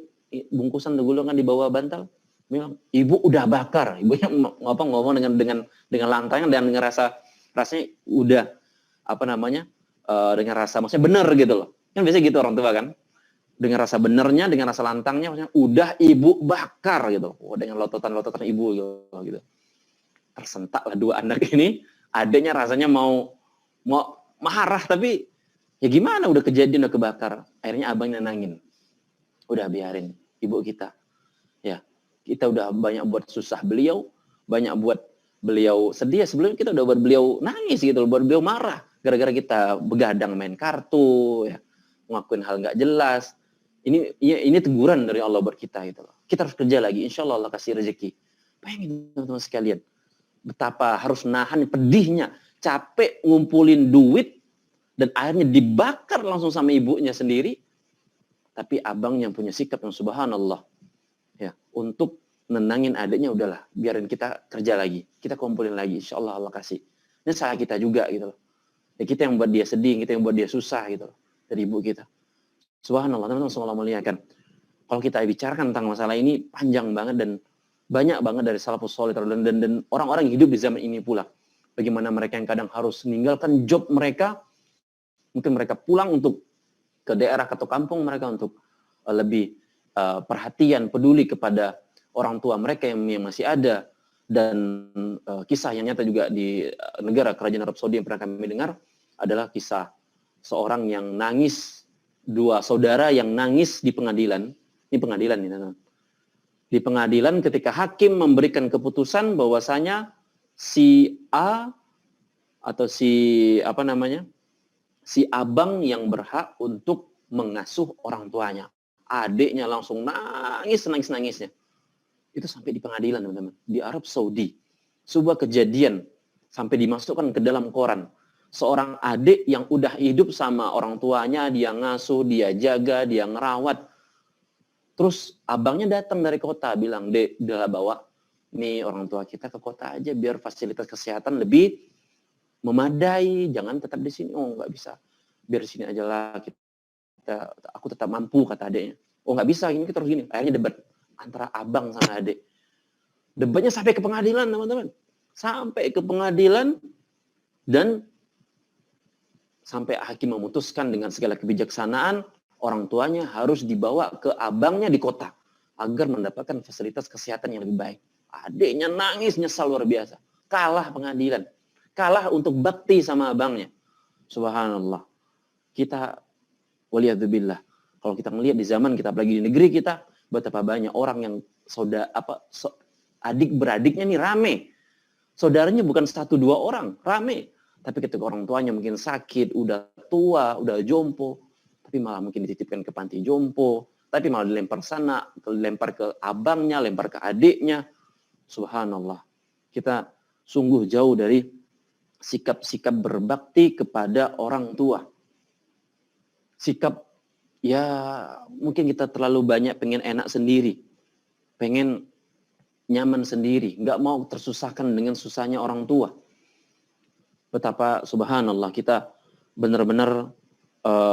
bungkusan atau gulungan di bawah bantal?" Bilang, "Ibu udah bakar." Ibunya ngomong dengan lantang dan dengan rasanya udah dengan rasa maksudnya benar gitu loh. Kan biasanya gitu orang tua kan. Dengan rasa benernya, dengan rasa lantangnya, maksudnya udah ibu bakar gitu. Dengan lototan-lototan ibu gitu. Tersentaklah 2 anak ini, adanya rasanya mau marah, tapi ya gimana, udah kejadian, udah kebakar. Akhirnya abang nenangin. Udah biarin ibu kita. Ya, kita udah banyak buat susah beliau, banyak buat beliau sedih. Sebelumnya kita udah buat beliau nangis gitu, buat beliau marah gara-gara kita begadang main kartu, ya, ngelakuin hal nggak jelas. Ini teguran dari Allah buat kita gitu loh. Kita harus kerja lagi, insya Allah Allah kasih rezeki. Bayangin teman-teman sekalian, betapa harus nahan pedihnya, capek ngumpulin duit, dan akhirnya dibakar langsung sama ibunya sendiri. Tapi abang yang punya sikap yang subhanallah, ya, untuk nenangin adiknya, udahlah, biarin kita kerja lagi, kita kumpulin lagi, insya Allah Allah kasih. Ini salah kita juga gitu loh. Ya, kita yang buat dia sedih, kita yang buat dia susah gitu loh, dari ibu kita. Subhanallah, teman-teman semua muliakan. Kalau kita bicarakan tentang masalah ini panjang banget, dan banyak banget dari salafus shalih dan orang-orang yang hidup di zaman ini pula. Bagaimana mereka yang kadang harus meninggalkan job mereka, mungkin mereka pulang untuk ke daerah atau kampung mereka untuk lebih perhatian, peduli kepada orang tua mereka yang masih ada. Dan kisah yang nyata juga di negara kerajaan Arab Saudi yang pernah kami dengar adalah kisah seorang yang nangis, 2 saudara yang nangis di pengadilan. Ini pengadilan ini, teman-teman. Di pengadilan ketika hakim memberikan keputusan bahwasanya si A atau si abang yang berhak untuk mengasuh orang tuanya. Adiknya langsung nangisnya. Itu sampai di pengadilan, teman-teman. Di Arab Saudi. Sebuah kejadian sampai dimasukkan ke dalam koran. Seorang adik yang udah hidup sama orang tuanya, dia ngasuh, dia jaga, dia ngerawat. Terus abangnya datang dari kota, bilang, "Dek, udah bawa nih orang tua kita ke kota aja biar fasilitas kesehatan lebih memadai, jangan tetap di sini." "Oh, nggak bisa. Biar di sini aja lah, aku tetap mampu," kata adiknya. "Oh, nggak bisa, ini kita harus gini." Akhirnya debat antara abang sama adik. Debatnya sampai ke pengadilan, teman-teman. Sampai ke pengadilan, dan sampai hakim memutuskan dengan segala kebijaksanaan, orang tuanya harus dibawa ke abangnya di kota agar mendapatkan fasilitas kesehatan yang lebih baik. Adiknya nangis, nyesal luar biasa. Kalah pengadilan. Kalah untuk bakti sama abangnya. Subhanallah. Kita, waliyadzubillah, kalau kita melihat di zaman kita, apalagi di negeri kita, betapa banyak orang yang adik beradiknya nih rame. Saudaranya bukan 1-2 orang, rame. Tapi ketika orang tuanya mungkin sakit, udah tua, udah jompo, tapi malah mungkin dititipkan ke panti jompo, tapi malah dilempar sana, lempar ke abangnya, lempar ke adiknya. Subhanallah. Kita sungguh jauh dari sikap-sikap berbakti kepada orang tua. Sikap, ya mungkin kita terlalu banyak pengen enak sendiri, pengen nyaman sendiri, nggak mau tersusahkan dengan susahnya orang tua. Betapa subhanallah kita benar-benar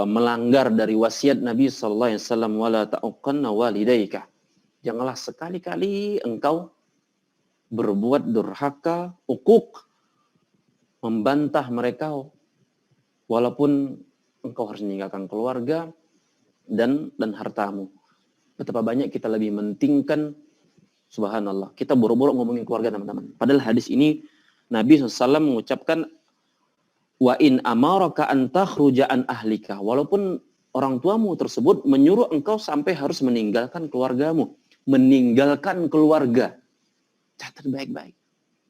melanggar dari wasiat Nabi sallallahu alaihi wasallam, wala ta'uqanna walidayka. Janganlah sekali-kali engkau berbuat durhaka, ukuk, membantah mereka walaupun engkau harus meninggalkan keluarga dan hartamu. Betapa banyak kita lebih mentingkan, subhanallah, kita boro-boro ngomongin keluarga, teman-teman. Padahal hadis ini Nabi SAW mengucapkan, wa in amaraka an takhruja an ahlika. Walaupun orang tuamu tersebut menyuruh engkau sampai harus meninggalkan keluargamu. Meninggalkan keluarga. Catat baik-baik.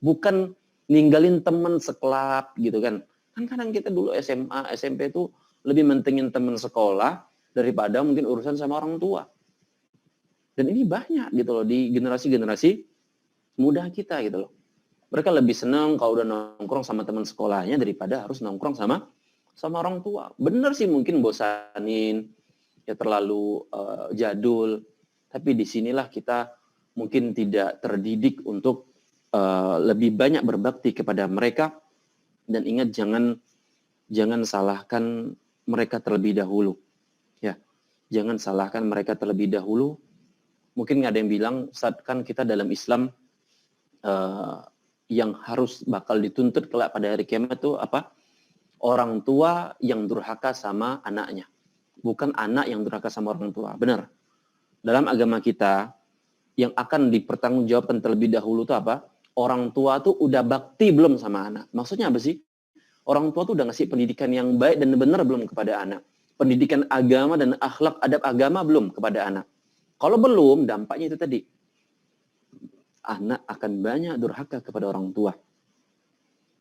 Bukan ninggalin teman sekelap gitu kan. Kan kadang kita dulu SMA, SMP itu lebih mentingin teman sekolah daripada mungkin urusan sama orang tua. Dan ini banyak gitu loh di generasi-generasi muda kita gitu loh. Mereka lebih senang kalau udah nongkrong sama teman sekolahnya daripada harus nongkrong sama orang tua. Bener sih mungkin bosanin, ya terlalu jadul. Tapi disinilah kita mungkin tidak terdidik untuk lebih banyak berbakti kepada mereka. Dan ingat, jangan salahkan mereka terlebih dahulu. Ya, jangan salahkan mereka terlebih dahulu. Mungkin ada yang bilang, saat kan kita dalam Islam yang harus bakal dituntut kelak pada hari kiamat itu apa? Orang tua yang durhaka sama anaknya. Bukan anak yang durhaka sama orang tua. Benar. Dalam agama kita, yang akan dipertanggungjawabkan terlebih dahulu itu apa? Orang tua tuh udah bakti belum sama anak. Maksudnya apa sih? Orang tua tuh udah ngasih pendidikan yang baik dan benar belum kepada anak. Pendidikan agama dan akhlak adab agama belum kepada anak. Kalau belum, dampaknya itu tadi. Anak akan banyak durhaka kepada orang tua.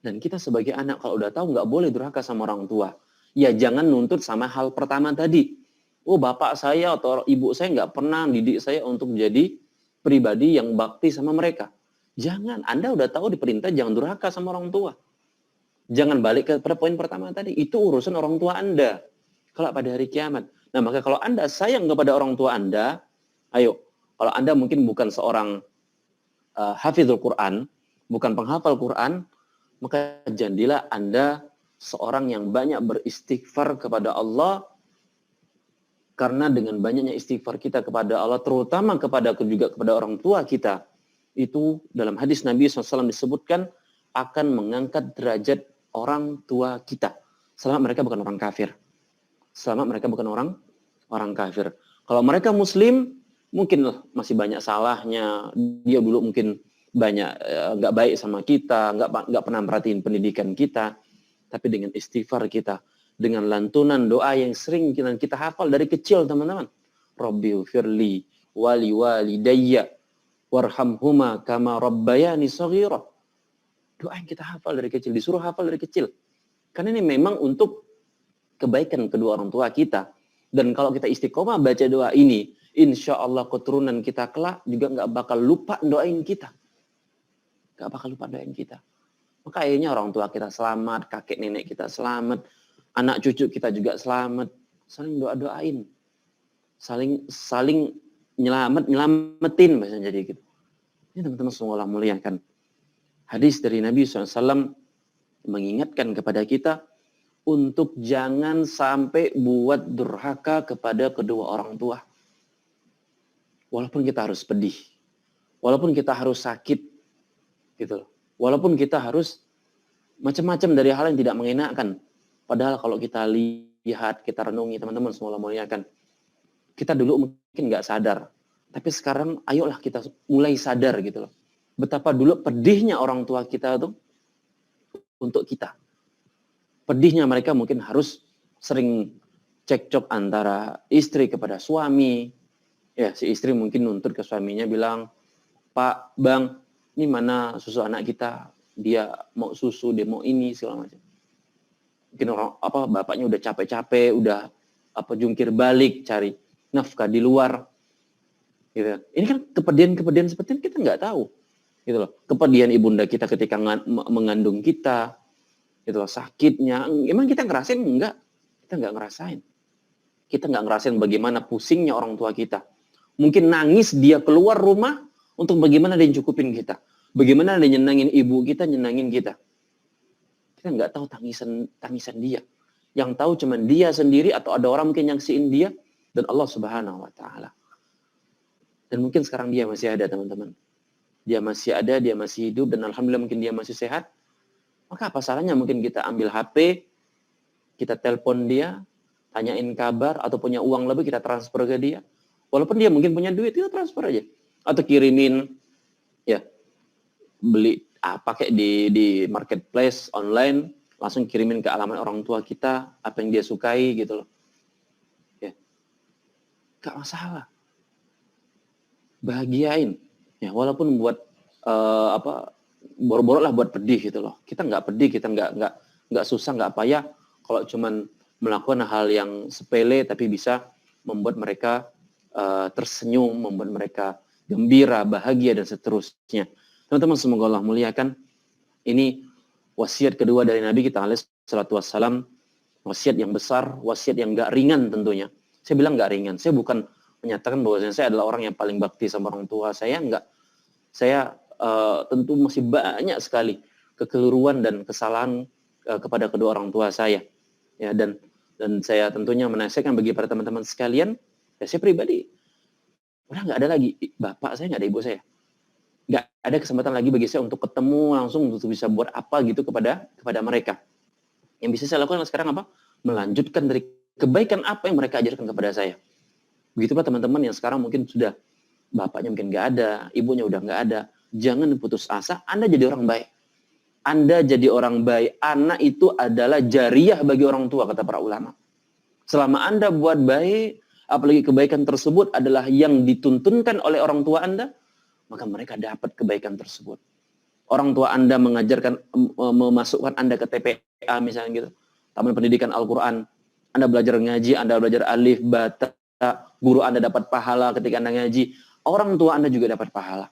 Dan kita sebagai anak kalau udah tahu nggak boleh durhaka sama orang tua. Ya jangan nuntut sama hal pertama tadi. Oh, bapak saya atau ibu saya nggak pernah didik saya untuk jadi pribadi yang bakti sama mereka. Jangan. Anda udah tahu diperintah jangan durhaka sama orang tua. Jangan balik kepada poin pertama tadi. Itu urusan orang tua Anda. Kalau pada hari kiamat. Nah, maka kalau Anda sayang kepada orang tua Anda, ayo. Kalau Anda mungkin bukan seorang hafizul Quran, bukan penghafal Quran, maka jadilah Anda seorang yang banyak beristighfar kepada Allah. Karena dengan banyaknya istighfar kita kepada Allah, terutama juga kepada orang tua kita, itu dalam hadis Nabi SAW disebutkan akan mengangkat derajat orang tua kita. Selama mereka bukan orang kafir. Selama mereka bukan orang kafir. Kalau mereka muslim, mungkin masih banyak salahnya. Dia dulu mungkin banyak nggak baik sama kita, nggak pernah merhatiin pendidikan kita. Tapi dengan istighfar kita, dengan lantunan doa yang sering kita hafal dari kecil, teman-teman. Rabbi firli wali walidayya warhamhuma kama rabbayani shaghira. Doa yang kita hafal dari kecil, disuruh hafal dari kecil. Karena ini memang untuk kebaikan kedua orang tua kita. Dan kalau kita istiqomah baca doa ini, insya Allah keturunan kita kelak juga nggak bakal lupa doain kita. Nggak bakal lupa doain kita. Maka akhirnya orang tua kita selamat, kakek nenek kita selamat, anak cucu kita juga selamat. Saling doa-doain. Saling nyelamatin bahasanya jadi gitu. Ini teman-teman semua muliakan. Hadis dari Nabi SAW mengingatkan kepada kita untuk jangan sampai buat durhaka kepada kedua orang tua. Walaupun kita harus pedih, walaupun kita harus sakit, gitu loh. Walaupun kita harus macam-macam dari hal yang tidak mengenakan. Padahal kalau kita lihat, kita renungi teman-teman semua muliakan, kita dulu mungkin nggak sadar, tapi sekarang ayolah kita mulai sadar gitu loh. Betapa dulu pedihnya orang tua kita tuh untuk kita. Pedihnya mereka mungkin harus sering cekcok antara istri kepada suami. Ya, si istri mungkin nuntut ke suaminya bilang, Pak, Bang, ini mana susu anak kita? Dia mau susu, dia mau ini, segala macam. Mungkin bapaknya udah capek-capek, udah jungkir balik, cari nafkah di luar. Gitu. Ini kan kepedihan-kepedihan seperti ini kita nggak tahu. Gitu loh. Kepedihan ibunda kita ketika mengandung kita, gitu loh, sakitnya. Emang kita ngerasain? Enggak. Kita nggak ngerasain. Kita nggak ngerasain bagaimana pusingnya orang tua kita. Mungkin nangis dia keluar rumah untuk bagaimana dia cukupin kita. Bagaimana dia nyenangin ibu kita, nyenangin kita. Kita nggak tahu tangisan dia. Yang tahu cuma dia sendiri atau ada orang mungkin nyaksiin dia dan Allah Subhanahu wa taala. Dan mungkin sekarang dia masih ada, teman-teman. Dia masih ada, dia masih hidup dan alhamdulillah mungkin dia masih sehat. Maka apa salahnya mungkin kita ambil HP, kita telepon dia, tanyain kabar atau punya uang lebih kita transfer ke dia. Walaupun dia mungkin punya duit, kita transfer aja. Atau kirimin, ya, beli pakai di marketplace online, langsung kirimin ke alamat orang tua kita, apa yang dia sukai gitu loh. Ya. Gak masalah. Bahagiain. Ya, walaupun buat boro-boro lah buat pedih gitu loh. Kita nggak pedih, kita nggak susah, nggak payah kalau cuman melakukan hal yang sepele tapi bisa membuat mereka tersenyum, membuat mereka gembira, bahagia dan seterusnya. Teman-teman semoga Allah muliakan. Ini wasiat kedua dari Nabi kita alaihi salatu wassalam. Wasiat yang besar, wasiat yang nggak ringan tentunya. Saya bilang nggak ringan. Saya bukan menyatakan bahwa saya adalah orang yang paling bakti sama orang tua. Saya nggak. Saya tentu masih banyak sekali kekeliruan dan kesalahan kepada kedua orang tua saya. Ya, dan saya tentunya menasihatkan bagi para teman-teman sekalian, ya saya pribadi udah nggak ada lagi bapak saya, nggak ada ibu saya, nggak ada kesempatan lagi bagi saya untuk ketemu langsung untuk bisa buat apa gitu kepada mereka. Yang bisa saya lakukan sekarang apa? Melanjutkan dari kebaikan apa yang mereka ajarkan kepada saya. Begitu Pak teman-teman yang sekarang mungkin sudah bapaknya mungkin nggak ada, ibunya udah nggak ada. Jangan putus asa, Anda jadi orang baik. Anda jadi orang baik. Anak itu adalah jariah bagi orang tua, kata para ulama. Selama Anda buat baik, apalagi kebaikan tersebut adalah yang dituntunkan oleh orang tua Anda, maka mereka dapat kebaikan tersebut. Orang tua Anda mengajarkan, memasukkan Anda ke TPA misalnya gitu, Taman Pendidikan Al-Quran. Anda belajar ngaji, Anda belajar alif, bata, guru Anda dapat pahala ketika Anda ngaji. Orang tua Anda juga dapat pahala.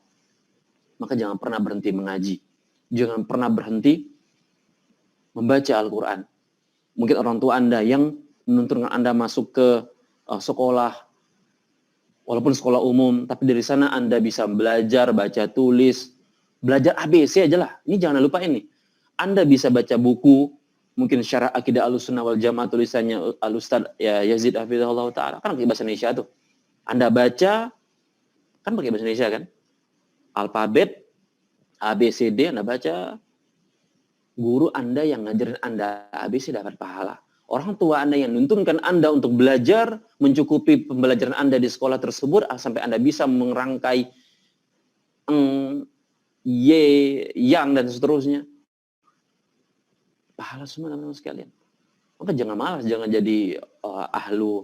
Maka jangan pernah berhenti mengaji. Jangan pernah berhenti membaca Al-Quran. Mungkin orang tua Anda yang menuntunkan Anda masuk ke sekolah, walaupun sekolah umum, tapi dari sana Anda bisa belajar, baca tulis, belajar ABC aja lah. Ini jangan lupa ini. Anda bisa baca buku, mungkin Syarah Aqidah Ahlussunnah wal Jamaah tulisannya Al-Ustaz ya Yazid Hafizahullah Ta'ala. Kan pakai bahasa Indonesia tuh. Anda baca, kan pakai bahasa Indonesia kan? Alfabet, ABCD Anda baca, guru Anda yang ngajarin Anda ABC dapat pahala. Orang tua Anda yang nuntunkan Anda untuk belajar, mencukupi pembelajaran Anda di sekolah tersebut, sampai Anda bisa merangkai yang dan seterusnya. Pahala semua teman-teman sekalian. Maka jangan malas, jangan jadi ahlu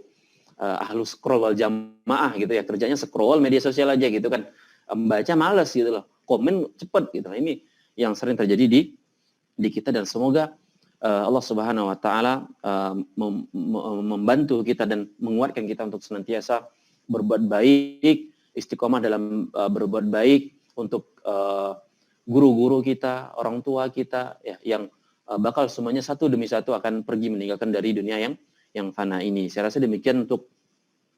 scroll wal jamaah gitu ya. Kerjanya scroll media sosial aja gitu kan. Baca malas gitu loh. Komen cepet gitu. Ini yang sering terjadi di kita dan semoga Allah Subhanahu wa taala membantu kita dan menguatkan kita untuk senantiasa berbuat baik, istiqomah dalam berbuat baik untuk guru-guru kita, orang tua kita, ya, yang bakal semuanya satu demi satu akan pergi meninggalkan dari dunia yang fana ini. Saya rasa demikian untuk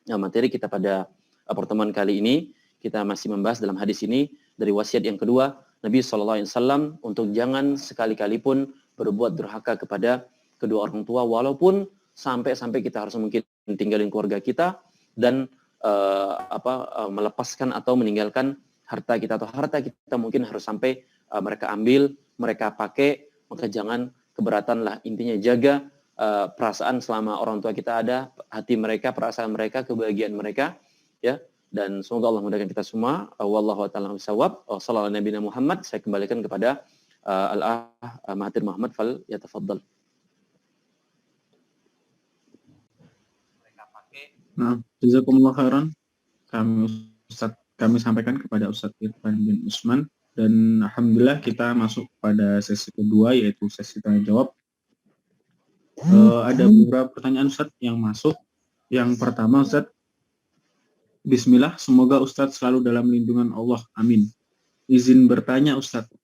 materi kita pada pertemuan kali ini. Kita masih membahas dalam hadis ini dari wasiat yang kedua Nabi SAW untuk jangan sekali-kali pun berbuat durhaka kepada kedua orang tua, walaupun sampai kita harus mungkin tinggalin keluarga kita dan melepaskan atau meninggalkan harta kita, atau harta kita mungkin harus sampai mereka ambil, mereka pakai, maka jangan keberatan lah. Intinya jaga perasaan selama orang tua kita ada, hati mereka, perasaan mereka, kebahagiaan mereka, ya. Dan semoga Allah memudahkan kita semua. Wallahu ta'ala bisawab. Sallallahu Nabi Muhammad. Saya kembalikan kepada Mahathir Muhammad, fal yatafaddal. Nah, jazakumullah khairan. Kami sampaikan kepada Ustadz Irfan bin Usman, dan alhamdulillah kita masuk pada sesi kedua, yaitu sesi tanya jawab. Ada beberapa pertanyaan Ustadz yang masuk. Yang pertama, Ustadz, Bismillah, semoga Ustadz selalu dalam lindungan Allah, amin. Izin bertanya Ustadz,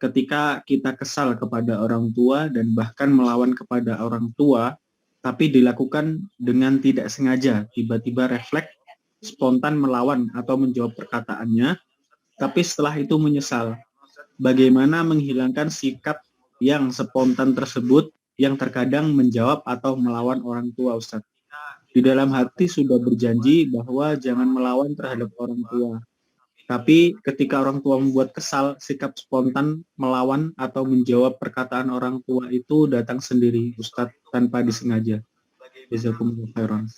ketika kita kesal kepada orang tua dan bahkan melawan kepada orang tua, tapi dilakukan dengan tidak sengaja, tiba-tiba refleks, spontan melawan atau menjawab perkataannya, tapi setelah itu menyesal. Bagaimana menghilangkan sikap yang spontan tersebut yang terkadang menjawab atau melawan orang tua, Ustadz? Di dalam hati sudah berjanji bahwa jangan melawan terhadap orang tua. Tapi ketika orang tua membuat kesal, sikap spontan melawan atau menjawab perkataan orang tua itu datang sendiri, Ustadz, tanpa disengaja. Jazakumullah khairan.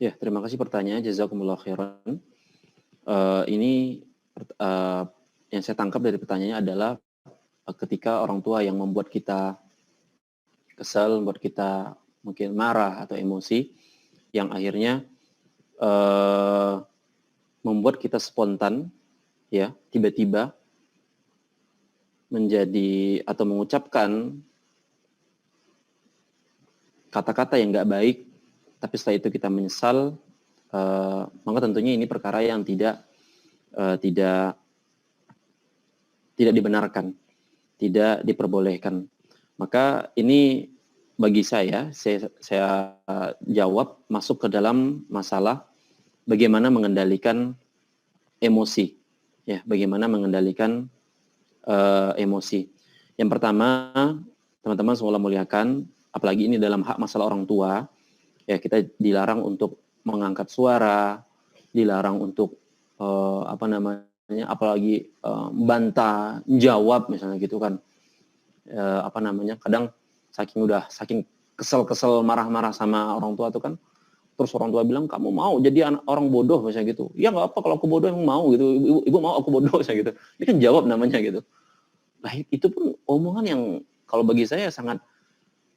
Ya, terima kasih pertanyaannya, jazakumullah khairan. Ini yang saya tangkap dari pertanyaannya adalah ketika orang tua yang membuat kita kesal, membuat kita mungkin marah atau emosi, yang akhirnya membuat kita spontan, ya, tiba-tiba menjadi atau mengucapkan kata-kata yang nggak baik, tapi setelah itu kita menyesal, maka tentunya ini perkara yang tidak dibenarkan, tidak diperbolehkan. Maka ini bagi saya jawab masuk ke dalam masalah bagaimana mengendalikan emosi, ya, bagaimana mengendalikan emosi. Yang pertama, teman-teman semua muliakan, apalagi ini dalam hak masalah orang tua, ya, kita dilarang untuk mengangkat suara, dilarang untuk apalagi bantah, jawab misalnya gitu kan. Kadang saking kesel-kesel, marah-marah sama orang tua tuh kan, terus orang tua bilang, kamu mau jadi orang bodoh misalnya gitu. Ya nggak apa, kalau aku bodoh emang mau gitu, ibu mau aku bodoh misalnya gitu. Ini kan jawab namanya gitu. Nah, itu pun omongan yang kalau bagi saya sangat,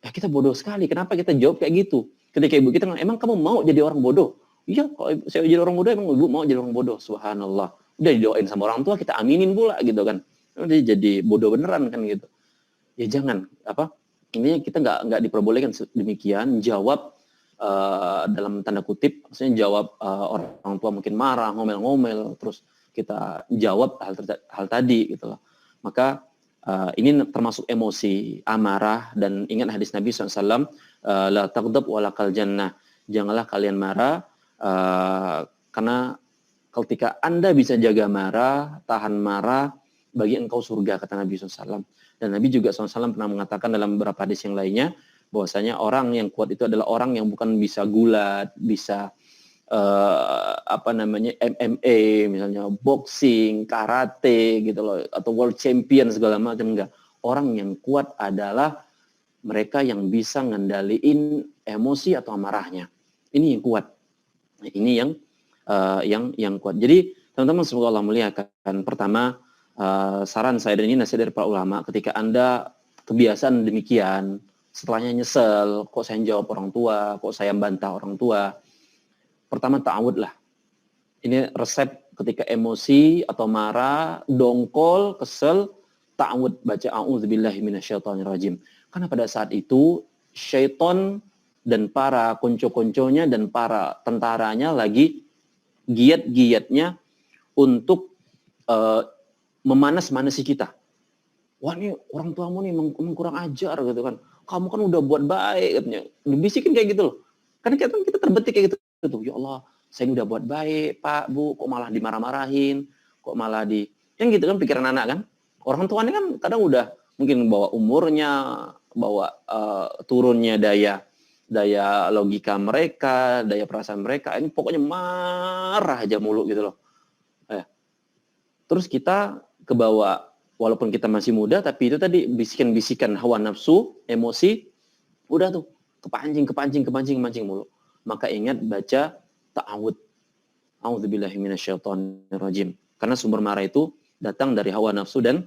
ya kita bodoh sekali, kenapa kita jawab kayak gitu? Ketika ibu kita, emang kamu mau jadi orang bodoh? Iya, kalau saya jadi orang bodoh, emang ibu mau jadi orang bodoh? Subhanallah. Udah didoain sama orang tua, kita aminin pula gitu kan. Udah jadi bodoh beneran kan gitu. Ya jangan, intinya kita nggak diperbolehkan demikian, jawab dalam tanda kutip, maksudnya jawab orang tua mungkin marah, ngomel-ngomel, terus kita jawab hal tadi gitu loh. Maka ini termasuk emosi, amarah, dan ingat hadis Nabi SAW, la taghdab wa lakal jannah. Janganlah kalian marah, karena ketika Anda bisa jaga marah, tahan marah, bagi engkau surga, kata Nabi SAW. Dan Nabi juga SAW pernah mengatakan dalam beberapa hadis yang lainnya, bahwasanya orang yang kuat itu adalah orang yang bukan bisa gulat, bisa MMA misalnya, boxing, karate gitu loh, atau world champion segala macam, enggak. Orang yang kuat adalah mereka yang bisa ngendaliin emosi atau amarahnya. Ini yang kuat. Ini yang kuat. Jadi Teman-teman semoga Allah muliakan. Pertama, saran saya dan ini nasihat dari para ulama, ketika Anda kebiasaan demikian, setelahnya nyesel, kok saya jawab orang tua, kok saya bantah orang tua. Pertama, ta'awud lah. Ini resep ketika emosi atau marah, dongkol, kesel, ta'awud, baca a'udzubillahi minasyaitonirrajim. Karena pada saat itu syaiton dan para konco-konconya dan para tentaranya lagi giat-giatnya untuk memanas-manasi kita. Wah, ini orang tuamu nih emang kurang ajar gitu kan. Kamu kan udah buat baik katanya. Dibisikin kayak gitu loh. Karena kita terbetik kayak gitu tuh. Ya Allah, saya ini udah buat baik, Pak, Bu, kok malah dimarah-marahin, kok malah yang gitu kan pikiran anak kan. Orang tuanya kan kadang udah mungkin bawa umurnya, bawa turunnya daya logika mereka, daya perasaan mereka. Ini pokoknya marah aja mulu gitu loh. Terus kita kebawa, walaupun kita masih muda, tapi itu tadi bisikan-bisikan hawa nafsu, emosi, udah tuh kepancing mulu. Maka ingat baca ta'awud. A'udzubillahi minasyaitonirrajim. Karena sumber marah itu datang dari hawa nafsu dan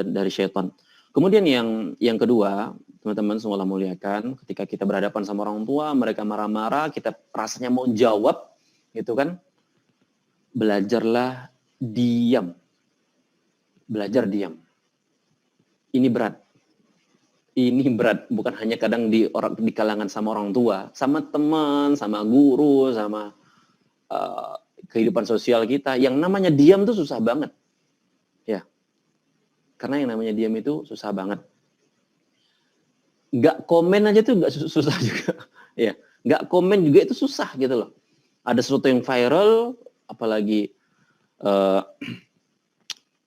dari syaitan. Kemudian yang kedua, teman-teman semua Allah muliakan, ketika kita berhadapan sama orang tua, mereka marah-marah, kita rasanya mau jawab, gitu kan? Belajarlah diam. Belajar diam. Ini berat. Bukan hanya kadang di kalangan sama orang tua, sama teman, sama guru, sama kehidupan sosial kita. Yang namanya diam itu susah banget. Ya. Karena yang namanya diam itu susah banget. Nggak komen aja tuh nggak susah juga. Ya. Nggak komen juga itu susah gitu loh. Ada sesuatu yang viral, apalagi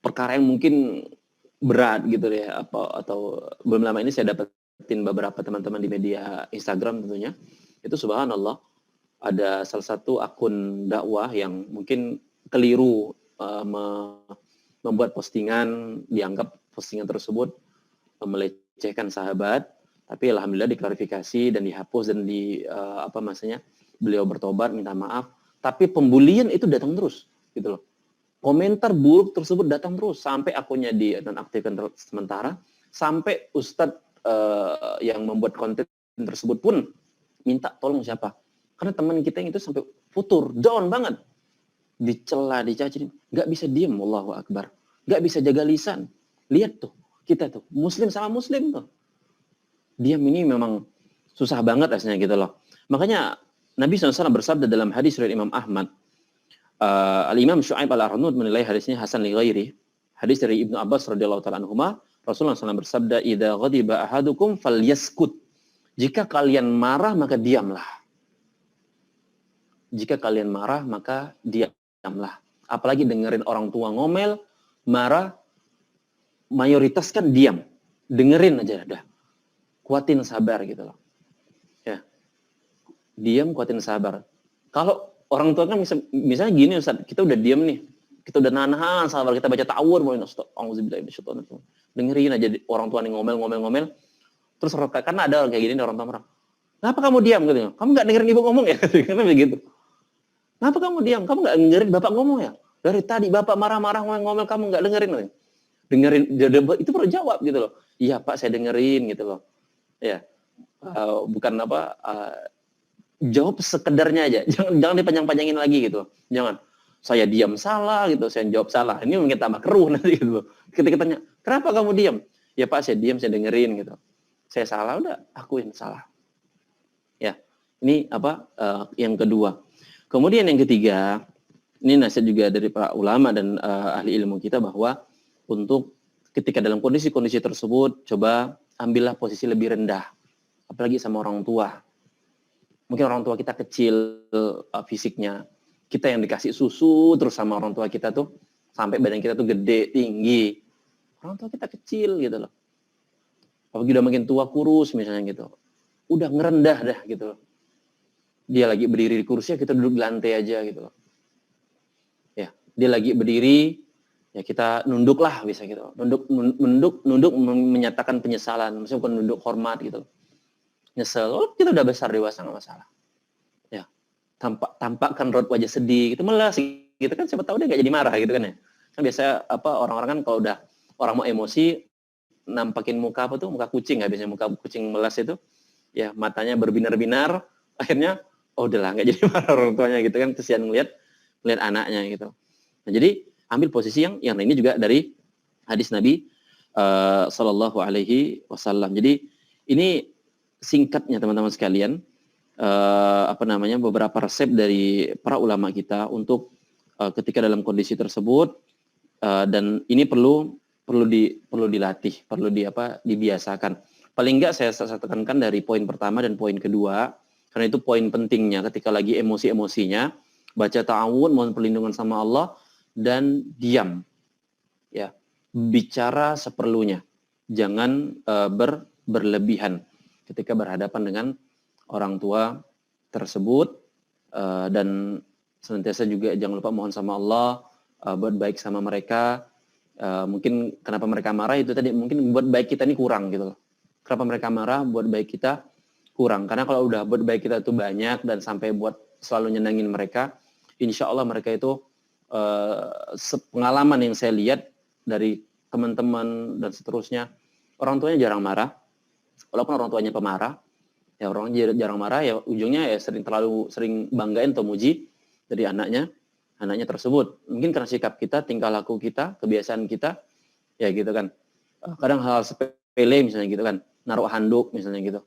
perkara yang mungkin berat gitu ya, atau belum lama ini saya dapetin beberapa teman-teman di media Instagram tentunya, itu subhanallah ada salah satu akun dakwah yang mungkin keliru membuat postingan, dianggap postingan tersebut melecehkan sahabat, tapi alhamdulillah diklarifikasi dan dihapus dan beliau bertobat minta maaf, tapi pembulian itu datang terus gitu loh. Komentar buruk tersebut datang terus sampai akunnya dinonaktifkan sementara, sampai ustadz yang membuat konten tersebut pun minta tolong siapa, karena teman kita yang itu sampai futur, down banget, dicela, dicaci, nggak bisa diem, Allahu Akbar, nggak bisa jaga lisan. Lihat tuh, kita tuh muslim sama muslim tuh, diam ini memang susah banget aslinya gitu loh. Makanya Nabi SAW bersabda dalam hadis dari Imam Ahmad, Al-Imam Syu'aib Al-Arnud menilai hadisnya hasan li ghairi. Hadis dari Ibnu Abbas radhiyallahu taala anhuma, Rasulullah SAW bersabda, "Idza ghadiba ahadukum falyaskut." Jika kalian marah maka diamlah. Jika kalian marah maka diamlah. Apalagi dengerin orang tua ngomel, marah, mayoritas kan diam. Dengerin aja dah. Kuatin sabar gitu loh. Ya. Diam, kuatin sabar. Kalau orang tua kan misalnya gini Ustaz, kita udah diam nih, kita udah nahan sabar, kita baca ta'awud, dengerin aja orang tua nih ngomel, terus karena ada orang kayak gini orang tua marah, kenapa kamu diam gitu, kamu nggak dengerin ibu ngomong ya, karena begitu, kenapa kamu diam, kamu nggak dengerin bapak ngomong ya, dari tadi bapak marah-marah ngomel, kamu nggak dengerin, itu perlu jawab gitu loh, iya Pak saya dengerin gitu loh, ya, bukan jawab sekedarnya aja, jangan dipanjang-panjangin lagi gitu, jangan saya diam salah gitu, saya jawab salah, ini mungkin tambah keruh nanti gitu. Ketika tanya, kenapa kamu diam? Ya Pak saya diam, saya dengerin gitu, saya salah udah akuin salah. Ya, ini yang kedua. Kemudian yang ketiga, ini nasihat juga dari para ulama dan ahli ilmu kita bahwa untuk ketika dalam kondisi-kondisi tersebut, coba ambillah posisi lebih rendah, apalagi sama orang tua. Mungkin orang tua kita kecil fisiknya, kita yang dikasih susu terus sama orang tua kita tuh, sampai badan kita tuh gede, tinggi. Orang tua kita kecil gitu loh. Apalagi udah makin tua, kurus misalnya gitu. Udah ngerendah dah gitu loh. Dia lagi berdiri di kursi, kita duduk di lantai aja gitu loh. Ya, dia lagi berdiri, ya kita nunduk lah bisa gitu. Nunduk menyatakan penyesalan, maksudnya bukan nunduk hormat gitu loh. Nyesel, kita udah besar dewasa nggak masalah. Ya, tampakkan raut wajah sedih, itu melas gitu kan, siapa tahu dia nggak jadi marah gitu kan ya. Kan biasanya orang-orang kan kalau udah orang mau emosi nampakin muka muka kucing, nggak biasanya muka kucing melas itu ya, matanya berbinar-binar, akhirnya oh udahlah nggak jadi marah orang tuanya gitu kan, kesian ngeliat anaknya gitu. Nah, jadi ambil posisi yang ini juga dari hadis Nabi Sallallahu Alaihi Wasallam. Jadi ini singkatnya teman-teman sekalian, beberapa resep dari para ulama kita untuk ketika dalam kondisi tersebut, dan ini perlu dilatih, perlu dibiasakan. Paling enggak saya tekankan dari poin pertama dan poin kedua, karena itu poin pentingnya ketika lagi emosi-emosinya, baca ta'awun, mohon perlindungan sama Allah, dan diam. Ya, bicara seperlunya. Jangan berlebihan ketika berhadapan dengan orang tua tersebut, dan senantiasa juga jangan lupa mohon sama Allah, buat baik sama mereka. Mungkin kenapa mereka marah itu tadi, mungkin buat baik kita ini kurang gitu loh. Kenapa mereka marah, buat baik kita kurang. Karena kalau udah buat baik kita itu banyak dan sampai buat selalu nyenengin mereka, insya Allah mereka itu pengalaman yang saya lihat dari teman-teman dan seterusnya, orang tuanya jarang marah. Walaupun orang tuanya pemarah, ya orang jarang marah, ya ujungnya ya terlalu sering banggain atau muji dari anaknya tersebut. Mungkin karena sikap kita, tingkah laku kita, kebiasaan kita, ya gitu kan. Kadang hal sepele misalnya gitu kan, naruh handuk misalnya gitu.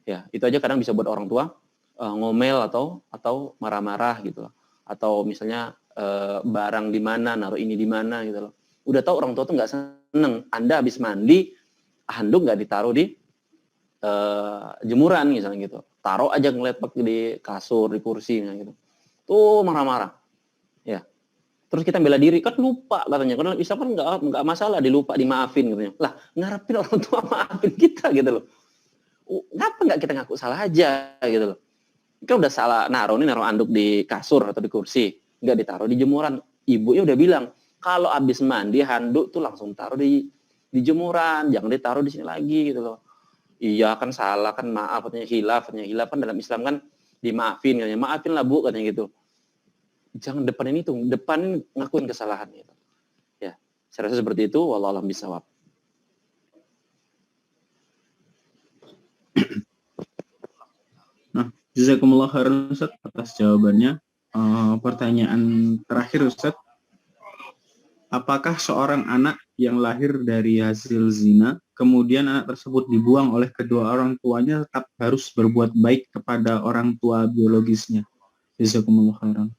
Ya, itu aja kadang bisa buat orang tua ngomel atau marah-marah gitu loh. Atau misalnya barang di mana, naruh ini di mana gitu loh. Udah tahu orang tua tuh nggak seneng. Anda habis mandi, handuk nggak ditaruh di jemuran misalnya gitu. Taruh aja ngelepak di kasur, di kursi misalnya gitu. Tuh marah-marah. Ya. Terus kita bela diri, kan lupa katanya. Karena Islam kan nggak masalah dilupa, dimaafin katanya. Lah, ngarepin orang tua maafin kita gitu loh. Kenapa nggak kita ngaku salah aja gitu loh. Kan udah salah naruh anduk di kasur atau di kursi, nggak ditaruh di jemuran. Ibunya udah bilang, kalau habis mandi handuk tuh langsung taruh di jemuran, jangan ditaruh di sini lagi gitu loh. Iya kan salah, kan maaf, katanya hilaf kan dalam Islam kan dimaafin, katanya maafin lah Bu katanya gitu. Jangan depanin itu, depanin ngakuin kesalahan gitu. Ya, saya rasa seperti itu. Wallahu a'lam bishawab. Nah, jazakumullah khairan Ustaz atas jawabannya. Pertanyaan terakhir Ustaz, apakah seorang anak yang lahir dari hasil zina, kemudian anak tersebut dibuang oleh kedua orang tuanya, tetap harus berbuat baik kepada orang tua biologisnya? Jazakumullah khairan.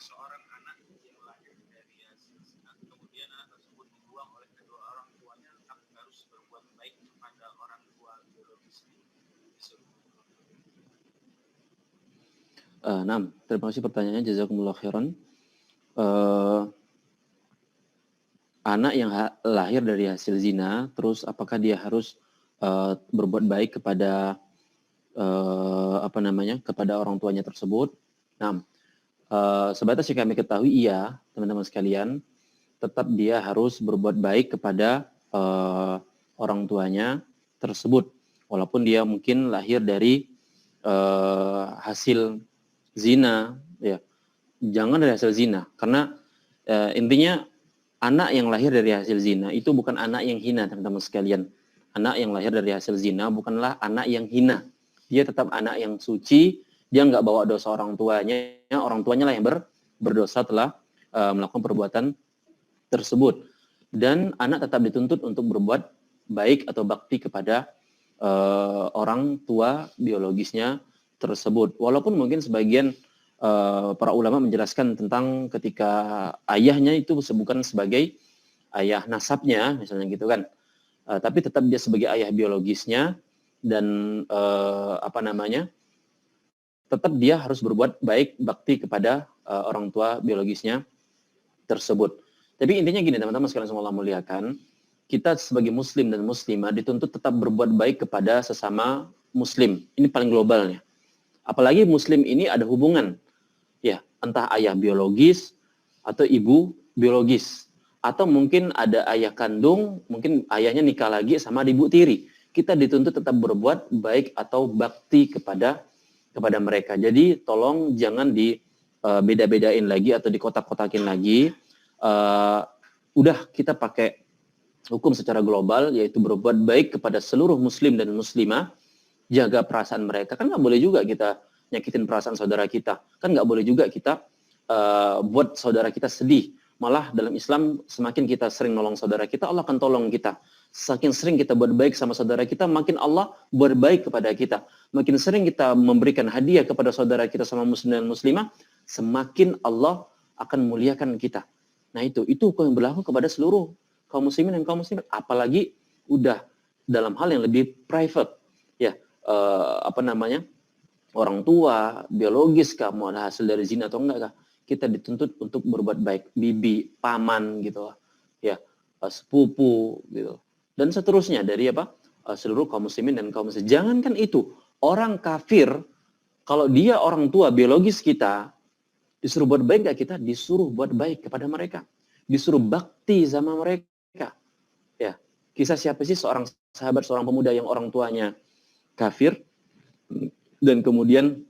Seorang anak yang lahir dari hasil zina, kemudian anak tersebut dibuang oleh kedua orang tuanya, tetap harus berbuat baik kepada orang tua biologisnya. Nah, terima kasih pertanyaannya, jazakumullah khairan. Anak yang lahir dari hasil zina, terus apakah dia harus berbuat baik kepada kepada orang tuanya tersebut? Nah, sebatas yang kami ketahui, iya, teman-teman sekalian, tetap dia harus berbuat baik kepada orang tuanya tersebut, walaupun dia mungkin lahir dari hasil zina, ya. Jangan dari hasil zina, karena intinya anak yang lahir dari hasil zina itu bukan anak yang hina, teman-teman sekalian. Anak yang lahir dari hasil zina bukanlah anak yang hina. Dia tetap anak yang suci, dia nggak bawa dosa orang tuanya lah yang berdosa telah melakukan perbuatan tersebut. Dan anak tetap dituntut untuk berbuat baik atau bakti kepada orang tua biologisnya tersebut. Walaupun mungkin sebagian para ulama menjelaskan tentang ketika ayahnya itu bukan sebagai ayah nasabnya, misalnya gitu kan. Tapi tetap dia sebagai ayah biologisnya, dan tetap dia harus berbuat baik bakti kepada orang tua biologisnya tersebut. Tapi intinya gini teman-teman sekalian semua Allah muliakan, kita sebagai muslim dan muslimah dituntut tetap berbuat baik kepada sesama muslim. Ini paling globalnya. Apalagi muslim ini ada hubungan entah ayah biologis atau ibu biologis, atau mungkin ada ayah kandung, mungkin ayahnya nikah lagi sama ibu tiri. Kita dituntut tetap berbuat baik atau bakti kepada mereka. Jadi tolong jangan beda-bedain lagi atau dikotak-kotakin lagi. Udah kita pakai hukum secara global, yaitu berbuat baik kepada seluruh muslim dan muslimah, jaga perasaan mereka. Kan nggak boleh juga kita nyakitin perasaan saudara kita. Kan nggak boleh juga kita buat saudara kita sedih. Malah dalam Islam, semakin kita sering nolong saudara kita, Allah akan tolong kita. Semakin sering kita buat baik sama saudara kita, makin Allah berbaik kepada kita. Makin sering kita memberikan hadiah kepada saudara kita sama muslim dan muslimah, semakin Allah akan muliakan kita. Nah itu hukum yang berlaku kepada seluruh kaum muslimin dan kaum muslimat. Apalagi udah dalam hal yang lebih private. Ya, orang tua, biologis kah, mau ada hasil dari zina atau enggak kah, kita dituntut untuk berbuat baik, bibi, paman gitu, ya, sepupu gitu, dan seterusnya dari seluruh kaum muslimin dan kaum muslimat. Jangankan itu, orang kafir, kalau dia orang tua biologis kita, disuruh buat baik nggak, kita disuruh buat baik kepada mereka, disuruh bakti sama mereka. Ya, kisah siapa sih seorang sahabat, seorang pemuda yang orang tuanya kafir, dan kemudian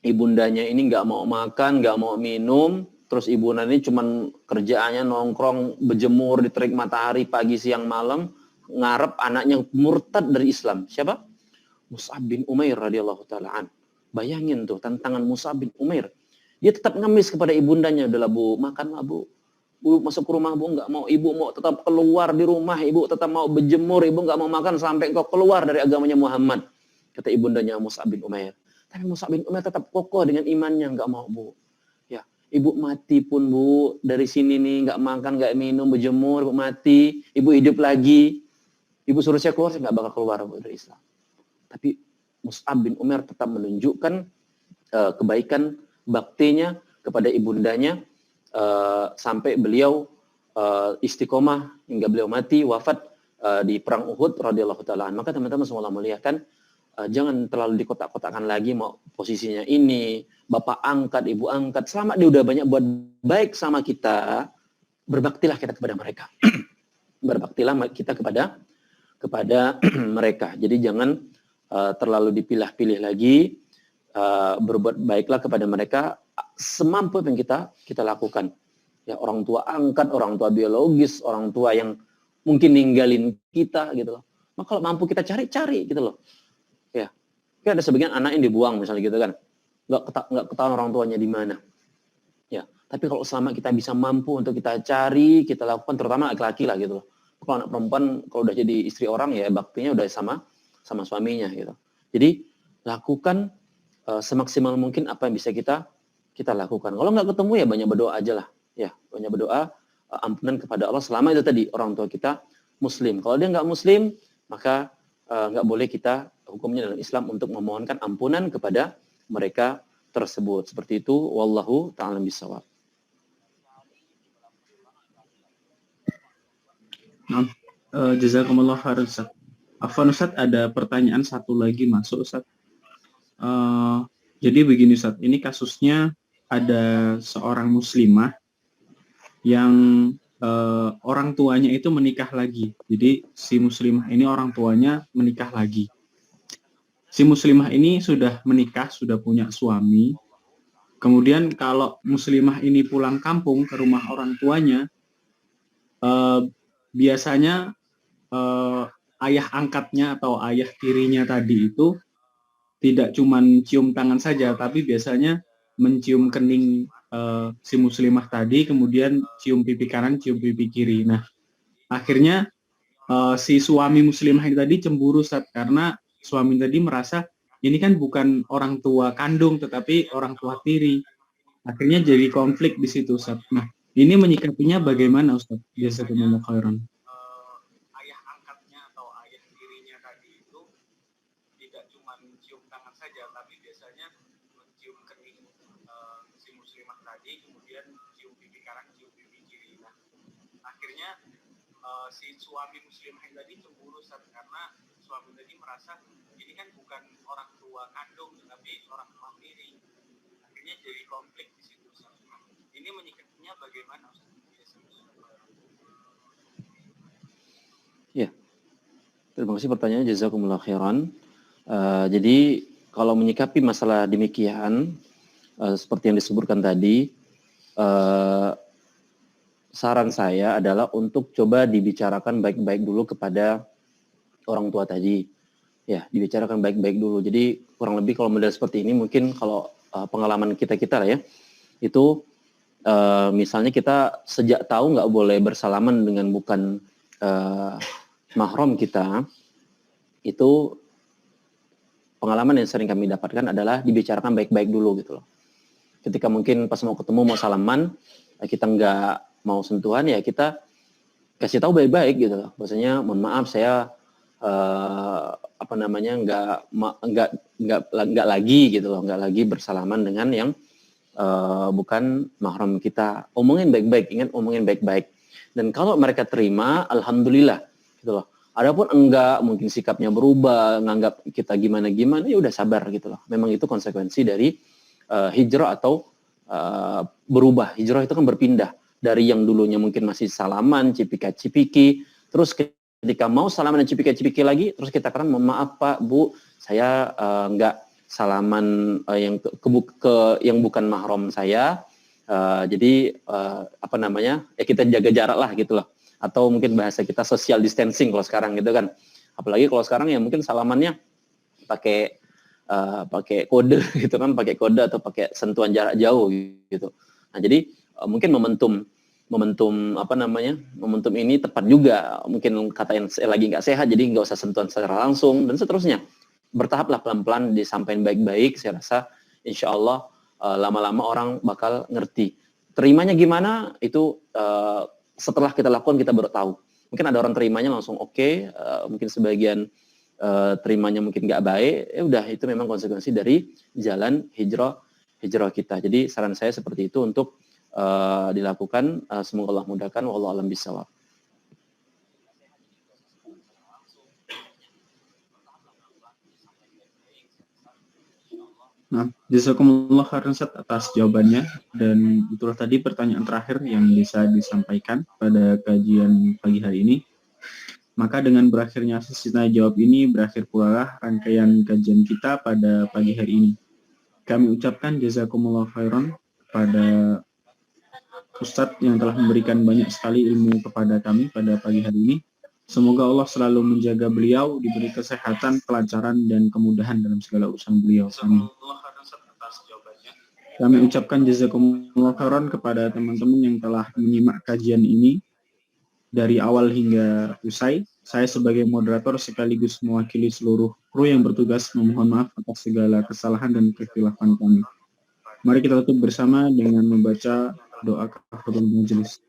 ibundanya ini nggak mau makan, nggak mau minum, terus ibundanya ini cuman kerjaannya nongkrong, berjemur di terik matahari pagi, siang, malam, ngarep anaknya murtad dari Islam. Siapa? Mus'ab bin Umair radhiyallahu ta'ala an. Bayangin tuh tantangan Mus'ab bin Umair. Dia tetap ngemis kepada ibundanya, udahlah bu, makanlah bu. Bu masuk ke rumah bu, nggak mau, ibu mau tetap keluar di rumah, ibu tetap mau berjemur, ibu nggak mau makan sampai engkau keluar dari agamanya Muhammad. Kata ibundanya Mus'ab bin Umair. Tapi Mus'ab bin Umair tetap kokoh dengan imannya, nggak mau bu. Ya, ibu mati pun bu, dari sini nih nggak makan, nggak minum, berjemur, ibu mati, ibu hidup lagi, ibu suruh saya keluar, saya nggak bakal keluar bu dari Islam. Tapi Mus'ab bin Umair tetap menunjukkan kebaikan baktinya kepada ibundanya sampai beliau istiqomah hingga beliau mati, wafat di perang Uhud radhiyallahu ta'ala. Maka teman-teman semua muliakan, jangan terlalu dikotak-kotakan lagi, mau posisinya ini, bapak angkat, ibu angkat. Selama dia udah banyak buat baik sama kita, berbaktilah kita kepada mereka. Berbaktilah kita kepada mereka. Jadi jangan terlalu dipilah-pilih lagi, berbuat baiklah kepada mereka semampu yang kita lakukan. Ya, orang tua angkat, orang tua biologis, orang tua yang mungkin ninggalin kita gitu loh. Maka kalau mampu kita cari gitu loh. Ya, kan ada sebagian anak yang dibuang misalnya gitu kan, nggak ketahuan orang tuanya di mana. Ya, tapi kalau selama kita bisa mampu untuk kita cari, kita lakukan, terutama laki-laki lah gitu. Kalau anak perempuan, kalau udah jadi istri orang ya baktinya udah sama suaminya gitu. Jadi lakukan semaksimal mungkin apa yang bisa kita lakukan. Kalau nggak ketemu ya banyak berdoa aja lah. Ya, banyak berdoa ampunan kepada Allah selama itu tadi orang tua kita muslim. Kalau dia nggak muslim, maka nggak boleh kita hukumnya dalam Islam untuk memohonkan ampunan kepada mereka tersebut. Seperti itu, wallahu ta'ala bishawab. Jazakumullah khairan Ustaz. Afwan Ustaz, ada pertanyaan satu lagi masuk Ustaz. Jadi begini Ustaz, ini kasusnya ada seorang muslimah yang orang tuanya itu menikah lagi. Jadi si muslimah ini orang tuanya menikah lagi. Si muslimah ini sudah menikah, sudah punya suami. Kemudian kalau muslimah ini pulang kampung ke rumah orang tuanya, biasanya ayah angkatnya atau ayah tirinya tadi itu tidak cuma cium tangan saja, tapi biasanya mencium kening si muslimah tadi, kemudian cium pipi kanan, cium pipi kiri. Nah, akhirnya si suami muslimah ini tadi cemburu Ustaz, karena suami tadi merasa ini kan bukan orang tua kandung, tetapi orang tua tiri. Akhirnya jadi konflik di situ Ustaz. Nah, ini menyikapinya bagaimana Ustaz? Jazakumullah khairan. Ayah angkatnya atau ayah tirinya tadi itu tidak cuma mencium tangan saja, tapi biasanya mencium kening si muslimah tadi, kemudian cium pipi kanan, cium pipi kiri. Nah, akhirnya si suami muslimah tadi cemburu Ustaz, karena suami tadi merasa ini kan bukan orang tua kandung, tapi orang tua tiri. Akhirnya jadi konflik di situ. Ini menyikapinya bagaimana? Ya, terima kasih pertanyaannya, jazakumullah khairan. Jadi kalau menyikapi masalah demikian, seperti yang disebutkan tadi, saran saya adalah untuk coba dibicarakan baik-baik dulu kepada orang tua tadi. Ya, dibicarakan baik-baik dulu. Jadi kurang lebih kalau model seperti ini mungkin kalau pengalaman kita lah ya, itu misalnya kita sejak tahu nggak boleh bersalaman dengan bukan mahram kita, itu pengalaman yang sering kami dapatkan adalah dibicarakan baik-baik dulu gitu loh. Ketika mungkin pas mau ketemu mau salaman, kita nggak mau sentuhan, ya kita kasih tahu baik-baik gitu loh. Maksudnya mohon maaf saya nggak lagi gitu loh, nggak lagi bersalaman dengan yang bukan mahram kita. Omongin baik-baik, ingat omongin baik-baik. Dan kalau mereka terima, alhamdulillah gitu loh. Adapun enggak, mungkin sikapnya berubah, nganggap kita gimana-gimana, ya udah sabar gitu loh. Memang itu konsekuensi dari hijrah atau berubah. Hijrah itu kan berpindah dari yang dulunya mungkin masih salaman, cipika-cipiki, terus ketika mau salaman dan cipika-cipiki lagi, terus kita katakan, mohon maaf Pak, Bu, saya enggak salaman yang bukan mahram saya, jadi ya kita jaga jarak lah gitu loh, atau mungkin bahasa kita social distancing kalau sekarang gitu kan, apalagi kalau sekarang ya mungkin salamannya pakai kode gitu kan, pakai kode atau pakai sentuhan jarak jauh gitu. Nah jadi mungkin momentum ini tepat juga, mungkin kata yang lagi nggak sehat, jadi nggak usah sentuhan secara langsung dan seterusnya. Bertahap lah, pelan-pelan disampaikan baik-baik. Saya rasa insya Allah lama-lama orang bakal ngerti. Terimanya gimana itu setelah kita lakukan kita baru tahu. Mungkin ada orang terimanya langsung oke, mungkin sebagian terimanya mungkin nggak baik. Ya udah, itu memang konsekuensi dari jalan hijrah kita. Jadi saran saya seperti itu untuk dilakukan. Semoga Allah mudahkan. Wallahu a'lam bishawab. Nah, jazakumullah khairan Ustaz atas jawabannya, dan itulah tadi pertanyaan terakhir yang bisa disampaikan pada kajian pagi hari ini. Maka dengan berakhirnya sesi tanya jawab ini, berakhir pula rangkaian kajian kita pada pagi hari ini. Kami ucapkan jazakumullah khairan pada Ustadz yang telah memberikan banyak sekali ilmu kepada kami pada pagi hari ini. Semoga Allah selalu menjaga beliau, diberi kesehatan, kelancaran, dan kemudahan dalam segala urusan beliau. Amin. Kami ucapkan jazakumullah khairan kepada teman-teman yang telah menyimak kajian ini dari awal hingga usai. Saya sebagai moderator sekaligus mewakili seluruh kru yang bertugas memohon maaf atas segala kesalahan dan kekhilafan kami. Mari kita tutup bersama dengan membaca doa kafaratul majelis.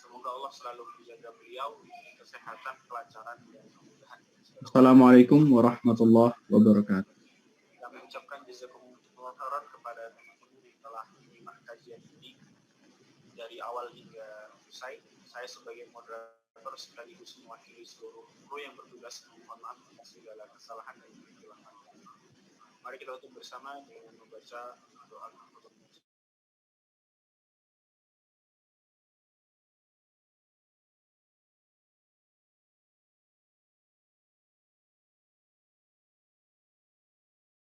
Semoga Allah selalu menjaga beliau, kesehatan, kelancaran, dan kemudahan. Assalamualaikum warahmatullahi wabarakatuh. Kami ucapkan jazakumullah khairan kepada teman-teman yang telah menyimak kajian ini dari awal hingga usai. Saya sebagai moderator sekaligus mewakili seluruh kru yang bertugas memohon maaf atas segala kesalahan dan kekhilafan. Mari kita tutup bersama dengan membaca doa.